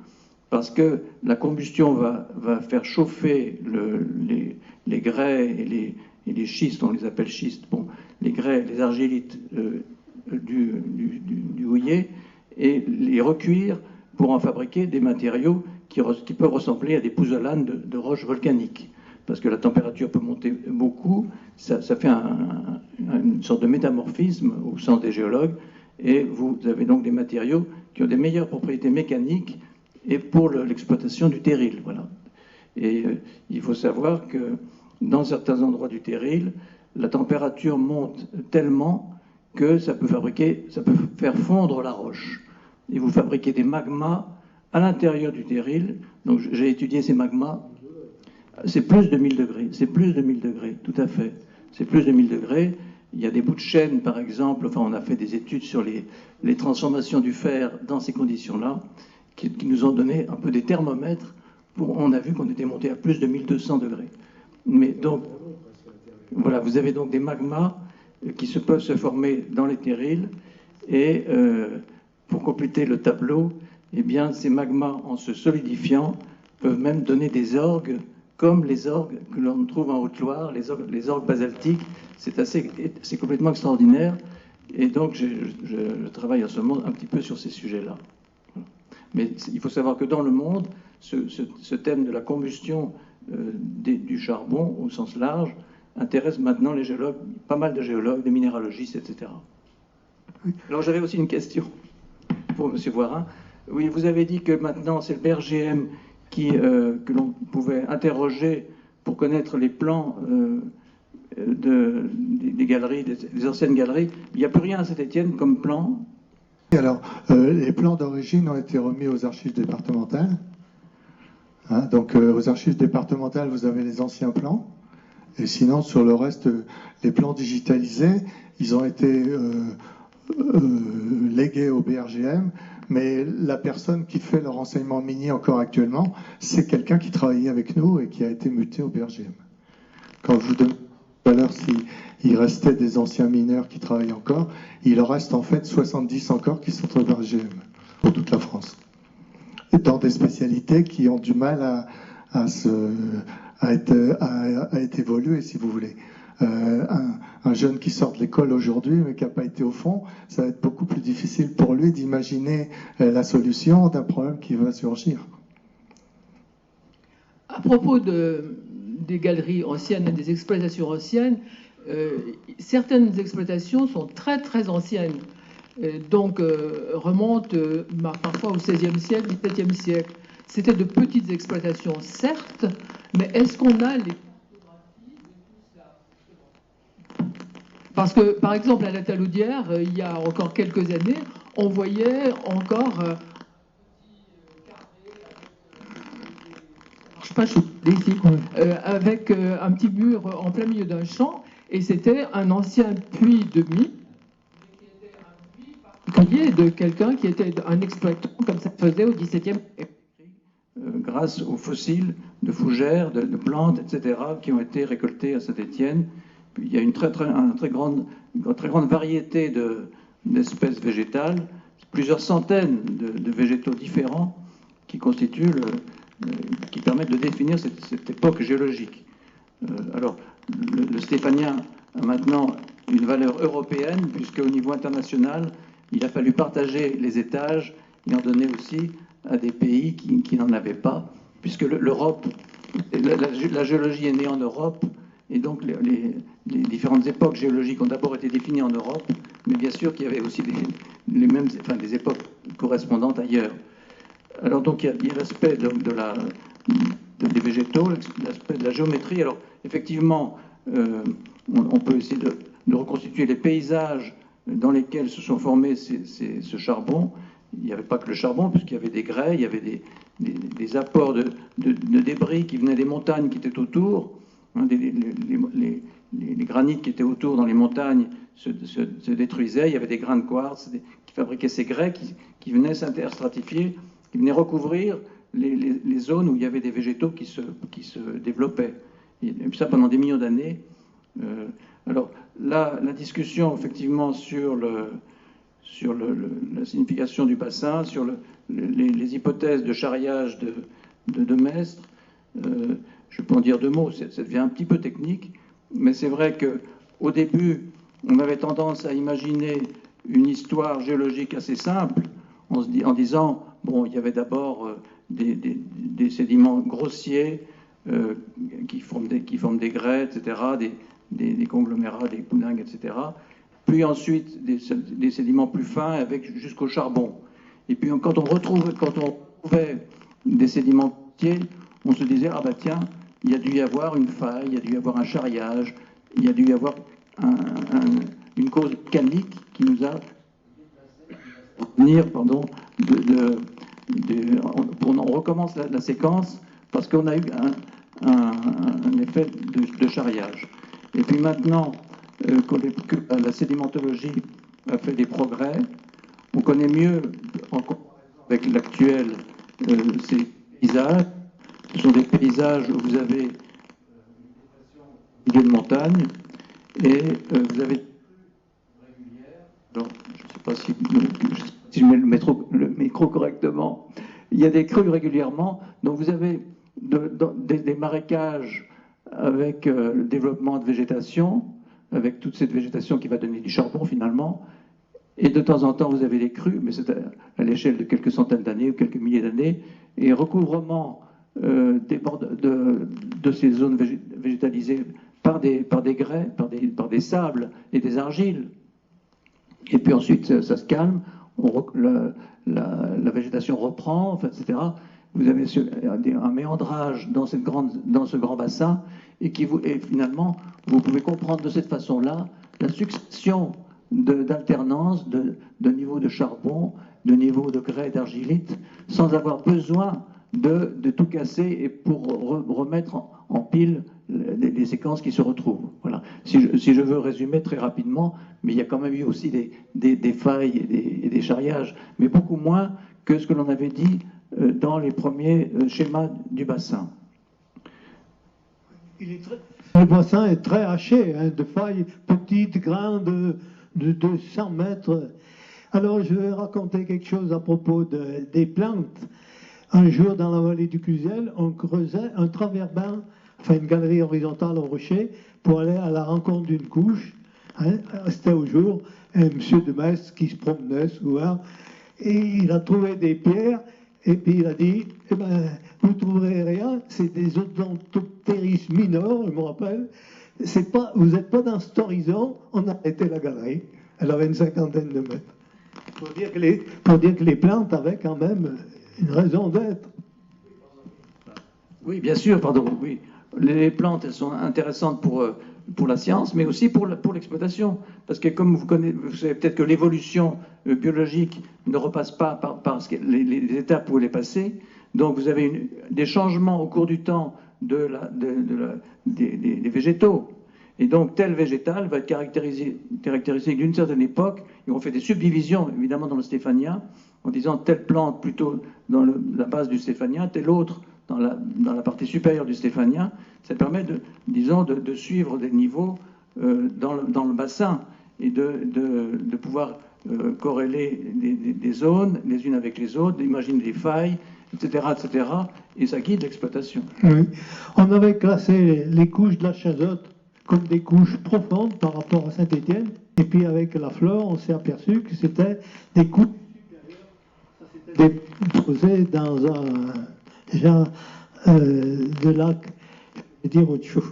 parce que la combustion va faire chauffer les grès et les schistes, on les appelle schistes, bon, les grès, les argilites du houiller, et les recuire pour en fabriquer des matériaux qui peuvent ressembler à des pouzzolanes de roches volcaniques. Parce que la température peut monter beaucoup, ça fait une sorte de métamorphisme au sens des géologues, et vous avez donc des matériaux qui ont des meilleures propriétés mécaniques et pour l'exploitation du terril. Voilà. Et il faut savoir que dans certains endroits du terril, la température monte tellement que ça peut faire fondre la roche. Et vous fabriquez des magmas à l'intérieur du terril. Donc j'ai étudié ces magmas. C'est plus de 1000 degrés. C'est plus de 1000 degrés, tout à fait. C'est plus de 1000 degrés. Il y a des bouts de chêne, par exemple. Enfin, on a fait des études sur les transformations du fer dans ces conditions-là, qui nous ont donné un peu des thermomètres. On a vu qu'on était monté à plus de 1200 degrés. Mais donc, voilà, vous avez donc des magmas qui peuvent se former dans les terrils. Et pour compléter le tableau, eh bien, ces magmas, en se solidifiant, peuvent même donner des orgues, comme les orgues que l'on trouve en Haute-Loire, les orgues basaltiques. C'est complètement extraordinaire. Et donc, je travaille en ce moment un petit peu sur ces sujets-là. Mais il faut savoir que dans le monde, ce thème de la combustion du charbon, au sens large, intéresse maintenant les géologues, pas mal de géologues, des minéralogistes, etc. Alors, j'avais aussi une question pour M. Voirin. Oui, vous avez dit que maintenant, c'est le BRGM que l'on pouvait interroger pour connaître les plans des galeries, des anciennes galeries. Il n'y a plus rien à Saint-Étienne comme plan. Alors, les plans d'origine ont été remis aux archives départementales. Hein, donc, aux archives départementales, vous avez les anciens plans. Et sinon, sur le reste, les plans digitalisés, ils ont été légués au BRGM. Mais la personne qui fait le renseignement minier encore actuellement, c'est quelqu'un qui travaillait avec nous et qui a été muté au BRGM. Quand je vous demande tout à l'heure s'il restait des anciens mineurs qui travaillent encore, il en reste en fait 70 encore qui sont au BRGM, pour toute la France. Et dans des spécialités qui ont du mal à être évoluées, si vous voulez. Un jeune qui sort de l'école aujourd'hui mais qui n'a pas été au fond, ça va être beaucoup plus difficile pour lui d'imaginer la solution d'un problème qui va surgir. À propos des galeries anciennes et des exploitations anciennes, certaines exploitations sont très très anciennes. donc remontent parfois au XVIe siècle, XVIIe siècle. C'était de petites exploitations, certes, mais est-ce qu'on a les photographies de tout ça? Parce que, par exemple, à la Taloudière, il y a encore quelques années, on voyait encore un petit carré avec un petit mur en plein milieu d'un champ, et c'était un ancien puits de mie, qui était un puits particulier de quelqu'un qui était un exploitant, comme ça se faisait au XVIIe siècle. Grâce aux fossiles de fougères, de plantes, etc., qui ont été récoltés à Saint-Étienne. Il y a une très grande variété d'espèces végétales, plusieurs centaines de végétaux différents qui constituent qui permettent de définir cette époque géologique. Alors, le stéphanien a maintenant une valeur européenne, puisqu'au niveau international, il a fallu partager les étages et en donner aussi à des pays qui n'en avaient pas, puisque l'Europe, la géologie est née en Europe, et donc les différentes époques géologiques ont d'abord été définies en Europe, mais bien sûr qu'il y avait aussi des époques correspondantes ailleurs. Alors donc il y a l'aspect des végétaux, l'aspect de la géométrie. Alors effectivement, on peut essayer de reconstituer les paysages dans lesquels se sont formés ce charbon. Il n'y avait pas que le charbon, puisqu'il y avait des grès, il y avait des apports de débris qui venaient des montagnes qui étaient autour. Hein, les granites qui étaient autour dans les montagnes se détruisaient. Il y avait des grains de quartz qui fabriquaient ces grès qui venaient s'interstratifier, qui venaient recouvrir les zones où il y avait des végétaux qui se développaient. Et ça pendant des millions d'années. Alors là, la discussion effectivement sur la signification du bassin, sur les hypothèses de charriage de Maistre. Je peux en dire deux mots, ça devient un petit peu technique, mais c'est vrai qu'au début, on avait tendance à imaginer une histoire géologique assez simple, en disant, bon, il y avait d'abord des sédiments grossiers qui forment des grès, etc., des conglomérats, des poudingues, etc., puis ensuite des sédiments plus fins jusqu'au charbon. Et puis quand on retrouvait des sédiments entiers, on se disait, ah bah tiens, il y a dû y avoir une faille, il y a dû y avoir un charriage, il y a dû y avoir une cause volcanique qui nous a on recommence la séquence parce qu'on a eu un effet de charriage. Et puis maintenant que la sédimentologie a fait des progrès, on connaît mieux, avec l'actuel, ces paysages. Ce sont des paysages où vous avez une montagne et vous avez alors, je ne sais pas si je mets le micro correctement. Il y a des crues régulièrement, donc vous avez des marécages avec le développement de végétation, avec toute cette végétation qui va donner du charbon finalement, et de temps en temps vous avez des crues, mais c'est à l'échelle de quelques centaines d'années ou quelques milliers d'années, et recouvrement de ces zones végétalisées par des grès, par des sables et des argiles. Et puis ensuite ça se calme, la végétation reprend, enfin, etc. Vous avez un méandrage dans ce grand bassin, et finalement, vous pouvez comprendre de cette façon-là la succession d'alternance de niveau de charbon, de niveau de grès, d'argilite, sans avoir besoin de tout casser et pour remettre en pile les séquences qui se retrouvent. Voilà. Si je veux résumer très rapidement, mais il y a quand même eu aussi des failles et des charriages, mais beaucoup moins que ce que l'on avait dit dans les premiers schémas du bassin. Le bassin est très haché, hein, de failles petites, grandes, de 200 mètres. Alors je vais raconter quelque chose à propos des plantes. Un jour, dans la vallée du Cluzel, on creusait un traverbin, enfin une galerie horizontale au rocher, pour aller à la rencontre d'une couche. Hein. C'était au jour, un monsieur de Metz qui se promenait souvent, et il a trouvé des pierres, et puis il a dit, eh ben, vous ne trouverez rien, c'est des odontoptéris mineurs, je me rappelle, vous n'êtes pas dans cet horizon, on a arrêté la galerie, elle avait une cinquantaine de mètres. pour dire que les plantes avaient quand même une raison d'être. Oui, bien sûr, pardon. Oui. Les plantes, elles sont intéressantes pour la science, mais aussi pour l'exploitation. Parce que comme vous savez peut-être que l'évolution biologique ne repasse pas par les étapes où elle est passée. Donc vous avez des changements au cours du temps des végétaux. Et donc tel végétal va être caractérisé d'une certaine époque. Et on fait des subdivisions, évidemment, dans le stéphanien, en disant telle plante plutôt dans la base du stéphanien, telle autre dans la partie supérieure du stéphanien. Ça permet de suivre des niveaux dans le bassin et de pouvoir corréler des zones les unes avec les autres, d'imaginer des failles, etc., etc. Et ça guide l'exploitation. Oui. On avait classé les couches de la chazote comme des couches profondes par rapport à Saint-Étienne. Et puis avec la flore, on s'est aperçu que c'était des couches supérieures. C'était posées dans un genre de lac. Je vais dire autre chose.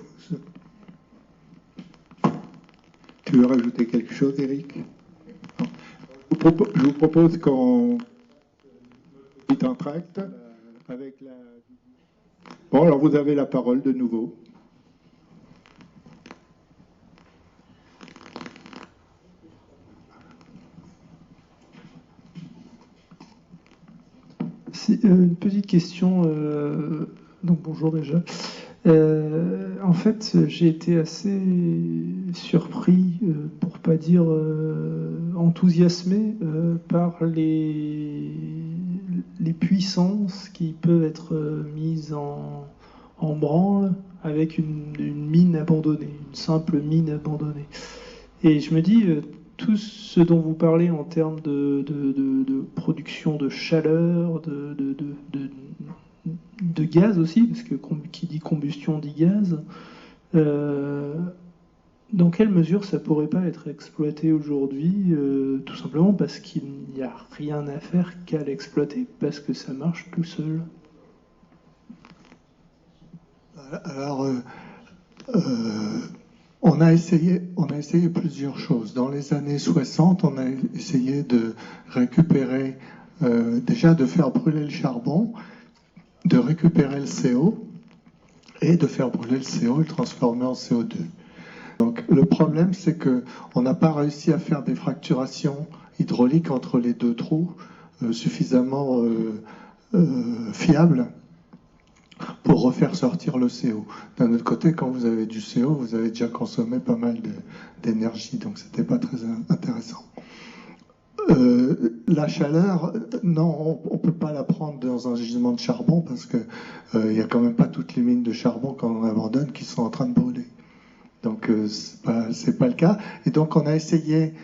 Tu veux rajouter quelque chose, Eric? Je vous propose qu'on quitte un tract avec la... Bon, alors vous avez la parole de nouveau. Une petite question, donc bonjour déjà. En fait, j'ai été assez surpris, pour pas dire enthousiasmé, par les puissances qui peuvent être mises en branle avec une mine abandonnée, une simple mine abandonnée. Et je me dis, tout ce dont vous parlez en termes de production de chaleur, de gaz aussi, parce que qui dit combustion dit gaz, dans quelle mesure ça pourrait pas être exploité aujourd'hui, tout simplement parce qu'il n'y a rien à faire qu'à l'exploiter, parce que ça marche tout seul? Alors, on a essayé plusieurs choses. Dans les années 60, on a essayé de récupérer, déjà de faire brûler le charbon, de récupérer le CO et de faire brûler le CO et le transformer en CO2. Donc le problème, c'est qu'on n'a pas réussi à faire des fracturations hydrauliques entre les deux trous suffisamment fiables pour refaire sortir le CO. D'un autre côté, quand vous avez du CO, vous avez déjà consommé pas mal d'énergie, donc c'était pas très intéressant. La chaleur, non, on peut pas la prendre dans un gisement de charbon parce que il y a quand même pas toutes les mines de charbon qu'on abandonne qui sont en train de brûler. Donc c'est pas le cas. Et donc on a essayé,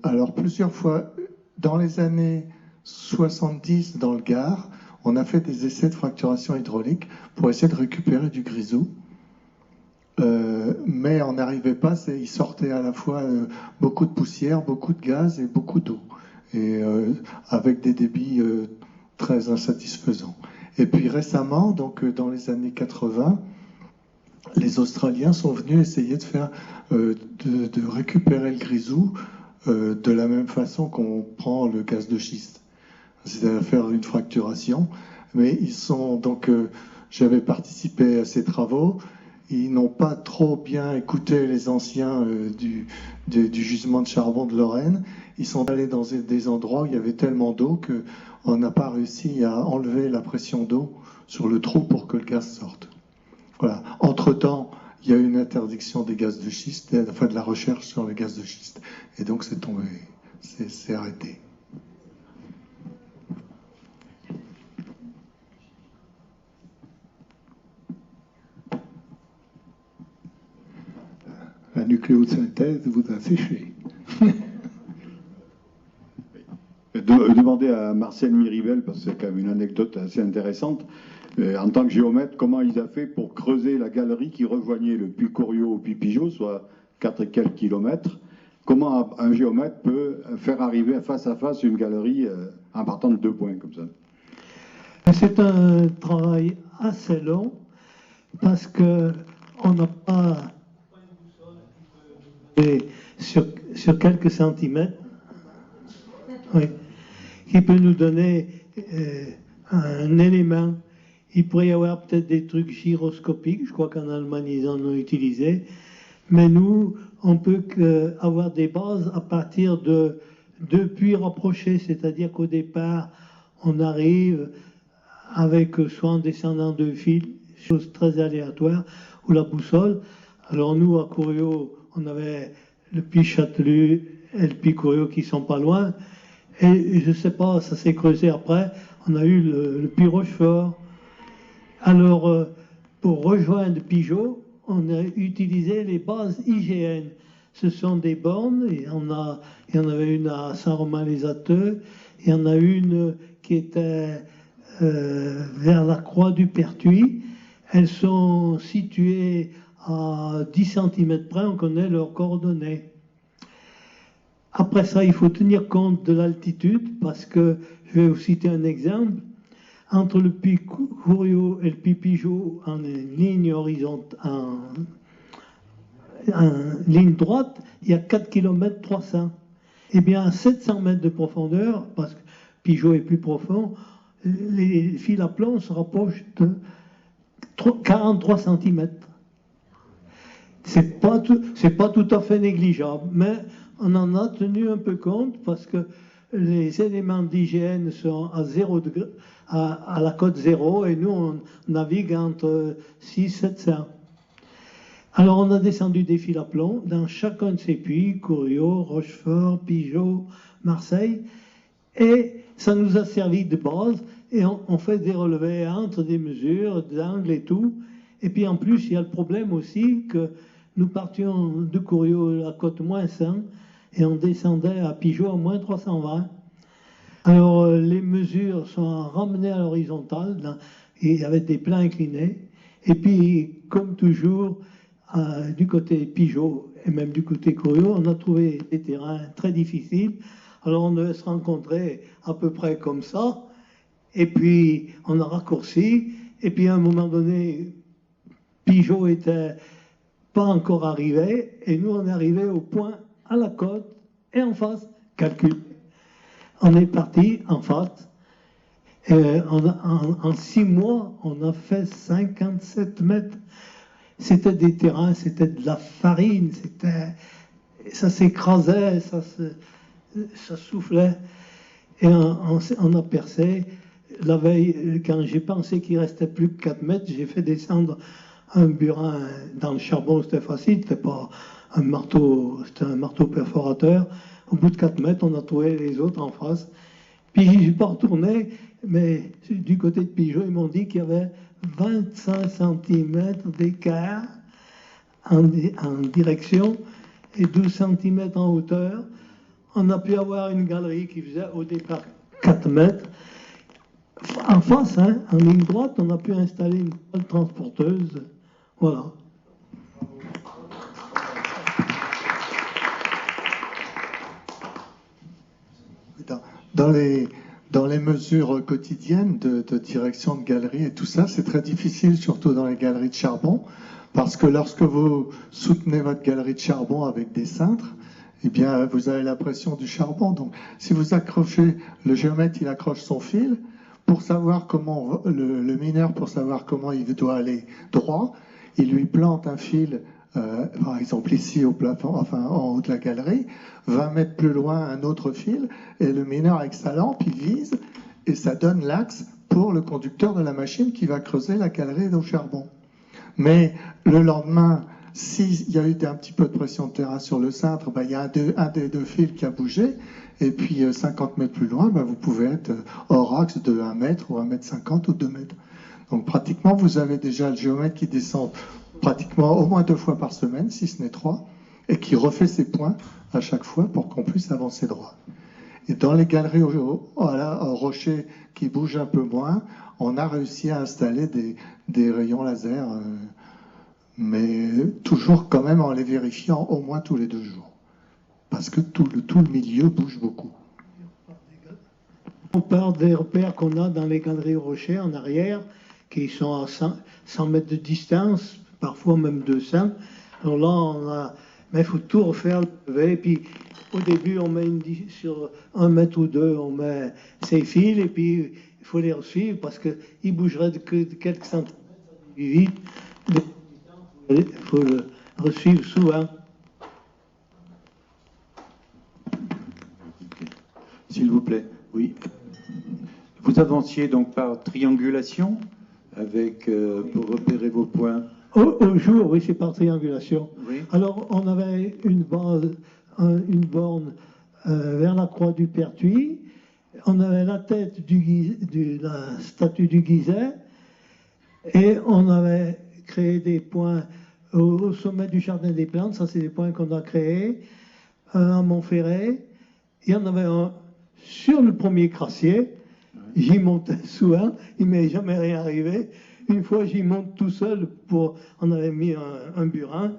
alors plusieurs fois, dans les années 70 dans le Gard, on a fait des essais de fracturation hydraulique pour essayer de récupérer du grisou. Mais on n'arrivait pas, il sortait à la fois beaucoup de poussière, beaucoup de gaz et beaucoup d'eau, et avec des débits très insatisfaisants. Et puis récemment, donc dans les années 80, les Australiens sont venus essayer de faire, de récupérer le grisou de la même façon qu'on prend le gaz de schiste, c'est-à-dire faire une fracturation. Mais ils sont donc, j'avais participé à ces travaux. Ils n'ont pas trop bien écouté les anciens du gisement de charbon de Lorraine. Ils sont allés dans des endroits où il y avait tellement d'eau qu'on n'a pas réussi à enlever la pression d'eau sur le trou pour que le gaz sorte. Voilà. Entre-temps, il y a eu une interdiction des gaz de schiste, enfin de la recherche sur les gaz de schiste. Et donc c'est tombé, c'est arrêté. La nucléosynthèse vous a séché. Demandez à Marcel Miribel, parce que c'est quand même une anecdote assez intéressante, en tant que géomètre, comment il a fait pour creuser la galerie qui rejoignait le puits Coriot au puits Pigeot, soit 4 et quelques kilomètres. Comment un géomètre peut faire arriver face à face une galerie en partant de 2 points comme ça? C'est un travail assez long parce qu'on n'a pas sur quelques centimètres. Oui. Qui peut nous donner un élément. Il pourrait y avoir peut-être des trucs gyroscopiques, je crois qu'en Allemagne ils en ont utilisé, mais nous, on peut avoir des bases à partir de deux puits rapprochés, c'est-à-dire qu'au départ, on arrive avec soit en descendant deux fils, chose très aléatoire, ou la boussole. Alors nous, à Couriot, on avait le puits Châtelus et le puits Couriot qui sont pas loin, et je sais pas, ça s'est creusé après, on a eu le puits Rochefort. Alors, pour rejoindre Pigeot, on a utilisé les bases IGN. Ce sont des bornes, il y en avait une à Saint-Romain-les-Atteux, il y en a une qui était vers la Croix du Pertuis. Elles sont situées à 10 cm près, on connaît leurs coordonnées. Après ça, il faut tenir compte de l'altitude, parce que, je vais vous citer un exemple, entre le puits Couriot et le puits Pigeot en ligne horizontale, en ligne droite, il y a 4 km 300. Eh bien, à 700 mètres de profondeur, parce que Pigeot est plus profond, les fils à plomb se rapprochent de 43 cm. C'est pas tout à fait négligeable, mais on en a tenu un peu compte parce que les éléments d'hygiène sont à 0 degré, à la cote 0, et nous on navigue entre 6 et 700. Alors on a descendu des fils à plomb dans chacun de ces puits, Couriot, Rochefort, Pigeot, Marseille, et ça nous a servi de base, et on fait des relevés entre des mesures, d'angles et tout. Et puis en plus, il y a le problème aussi que nous partions de Couriot à côte moins 100, et on descendait à Pigeot à moins 320. Alors les mesures sont ramenées à l'horizontale, et il y avait des plans inclinés. Et puis, comme toujours, du côté Pigeot et même du côté Couriot, on a trouvé des terrains très difficiles. Alors on devait se rencontrer à peu près comme ça, et puis on a raccourci, et puis à un moment donné, Pigeot était pas encore arrivé, et nous on est arrivé au point à la côte, et en face, calcul. On est parti en face, et en 6 mois, on a fait 57 mètres. C'était des terrains, c'était de la farine, ça s'écrasait, ça soufflait. Et on a percé. La veille, quand j'ai pensé qu'il restait plus que 4 mètres, j'ai fait descendre un burin dans le charbon. C'était facile, c'était pas un marteau, c'était un marteau perforateur. Au bout de 4 mètres, on a trouvé les autres en face. Puis je suis pas retourné, mais du côté de Pigeot, ils m'ont dit qu'il y avait 25 cm d'écart en direction et 12 cm en hauteur. On a pu avoir une galerie qui faisait au départ 4 mètres. En face, en ligne droite, on a pu installer une toile transporteuse. Voilà. Dans les mesures quotidiennes de direction de galerie et tout ça, c'est très difficile, surtout dans les galeries de charbon, parce que lorsque vous soutenez votre galerie de charbon avec des cintres, eh bien, vous avez la pression du charbon. Donc, si vous accrochez, le géomètre, il accroche son fil, pour savoir comment, le mineur, pour savoir comment il doit aller droit, il lui plante un fil, par exemple ici au plafond, enfin en haut de la galerie, 20 mètres plus loin un autre fil, et le mineur avec sa lampe, il vise, et ça donne l'axe pour le conducteur de la machine qui va creuser la galerie au charbon. Mais le lendemain, s'il y a eu un petit peu de pression de terrain sur le cintre, il y a un des deux fils qui a bougé, et puis 50 mètres plus loin, vous pouvez être hors axe de 1 mètre ou 1 mètre 50 ou 2 mètres. Donc pratiquement, vous avez déjà le géomètre qui descend pratiquement au moins 2 fois par semaine, si ce n'est 3, et qui refait ses points à chaque fois pour qu'on puisse avancer droit. Et dans les galeries au rocher qui bougent un peu moins, on a réussi à installer des rayons laser, mais toujours quand même en les vérifiant au moins tous les 2 jours. Parce que tout le milieu bouge beaucoup. On parle des repères qu'on a dans les galeries au rocher en arrière, qui sont à 100 mètres de distance, parfois même 200. Alors là, mais il faut tout refaire, et puis au début, on met sur 1 mètre ou 2, on met ces fils, et puis il faut les suivre parce qu'ils bougeraient que de quelques centimètres vite. Il faut le suivre souvent. S'il vous plaît, oui. Vous avanciez donc par triangulation avec, pour repérer vos points. Au jour, oui, c'est par triangulation. Oui. Alors, on avait une borne vers la croix du Pertuis. On avait la tête de la statue du Guiset. Et on avait créé des points au sommet du Jardin des Plantes. Ça, c'est des points qu'on a créés. Un à Montferré. Il y en avait un sur le premier crassier. J'y montais souvent. Il ne m'est jamais rien arrivé. Une fois, j'y monte tout seul. On avait mis un burin.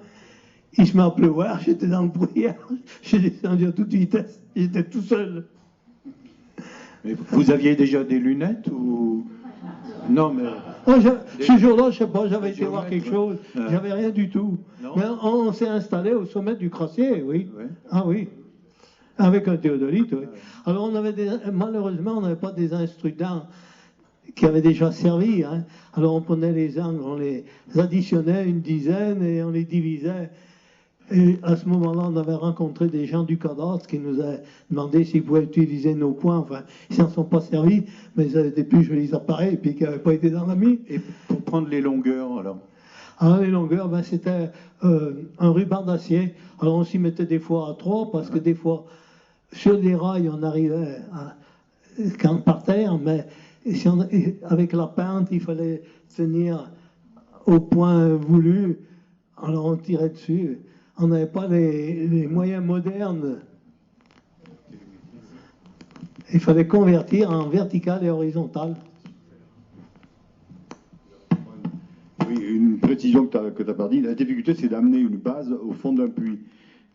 Il se met à pleuvoir. J'étais dans le brouillard. J'ai descendu à toute vitesse. J'étais tout seul. Mais vous aviez déjà des lunettes ou... Non, mais... Ce jour-là, je ne sais pas, j'avais été voir quelque chose. J'avais rien du tout. Non. Mais on s'est installé au sommet du crassier, oui. Ouais. Ah oui. Avec un théodolite, oui. Alors, malheureusement, on n'avait pas des instruments qui avaient déjà servi. Hein. Alors, on prenait les angles, on les additionnait, une dizaine, et on les divisait. Et à ce moment-là, on avait rencontré des gens du cadastre qui nous avaient demandé s'ils pouvaient utiliser nos points. Enfin, ils n'en sont pas servis, mais ils avaient des plus jolis appareils, puis qui n'avaient pas été dans la mine. Et pour prendre les longueurs, alors? Alors, les longueurs, c'était un ruban d'acier. Alors, on s'y mettait des fois à 3, parce que des fois, sur des rails, on arrivait par terre, mais avec la pente, il fallait tenir au point voulu. Alors, on tirait dessus. On n'avait pas les moyens modernes. Il fallait convertir en vertical et horizontal. Oui, une précision que tu n'as pas dit. La difficulté, c'est d'amener une base au fond d'un puits.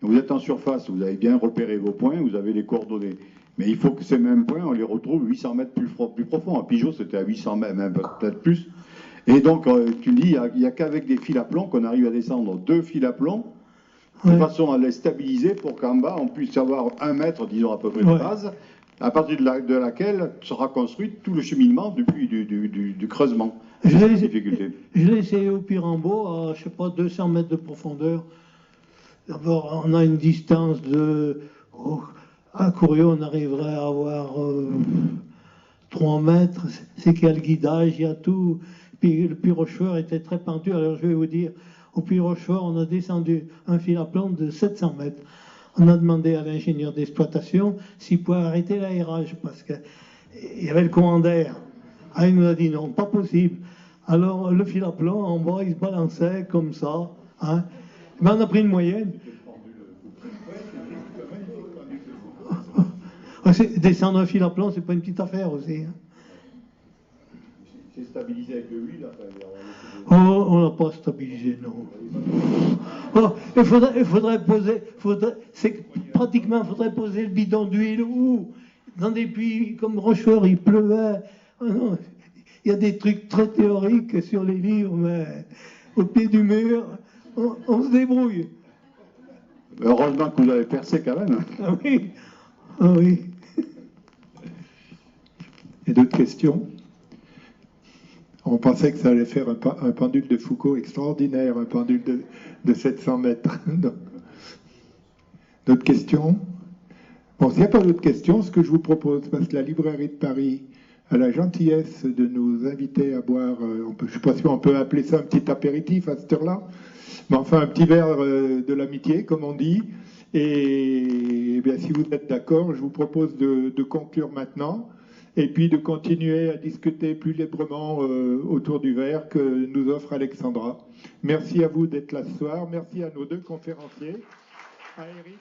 Vous êtes en surface, vous avez bien repéré vos points, vous avez les coordonnées. Mais il faut que ces mêmes points, on les retrouve 800 mètres plus profond. À Pigeot, c'était à 800 mètres, même peut-être plus. Et donc, tu dis, il n'y a qu'avec des fils à plomb qu'on arrive à descendre 2 fils à plomb, de façon à les stabiliser pour qu'en bas, on puisse avoir 1 mètre, disons à peu près, de base, à partir de laquelle sera construit tout le cheminement du creusement. Je l'ai essayé au Pirambeau, à, je sais pas, 200 mètres de profondeur. D'abord, on a une distance à Couriot, on arriverait à avoir 3 mètres. C'est qu'il y a le guidage, il y a tout. Puis le Puy Rochefort était très pentu. Alors je vais vous dire, au Puy Rochefort, on a descendu un fil à plomb de 700 mètres. On a demandé à l'ingénieur d'exploitation s'il pouvait arrêter l'aérage, parce qu'il y avait le courant d'air. Ah, il nous a dit non, pas possible. Alors le fil à plomb, en bas, il se balançait comme ça. Hein. Ben, on a pris une moyenne. Descendre un fil à plomb, c'est pas une petite affaire aussi. Hein. C'est stabilisé avec de l'huile. Oh, on l'a pas stabilisé, non. Oh, il faudrait poser, pratiquement, il faudrait poser le bidon d'huile où, dans des puits comme Rochefort, il pleuvait. Oh, non, il y a des trucs très théoriques sur les livres, mais au pied du mur, on se débrouille. Heureusement que vous avez percé quand même. Ah oui, ah oui. Et d'autres questions? On pensait que ça allait faire un pendule de Foucault extraordinaire, un pendule de 700 mètres. D'autres questions? Bon, s'il n'y a pas d'autres questions, ce que je vous propose, parce que la librairie de Paris a la gentillesse de nous inviter à boire, je ne sais pas si on peut appeler ça un petit apéritif à cette heure-là, mais enfin un petit verre de l'amitié, comme on dit. Et bien, si vous êtes d'accord, je vous propose de conclure maintenant. Et puis de continuer à discuter plus librement autour du verre que nous offre Alexandra. Merci à vous d'être là ce soir. Merci à nos 2 conférenciers. À Eric.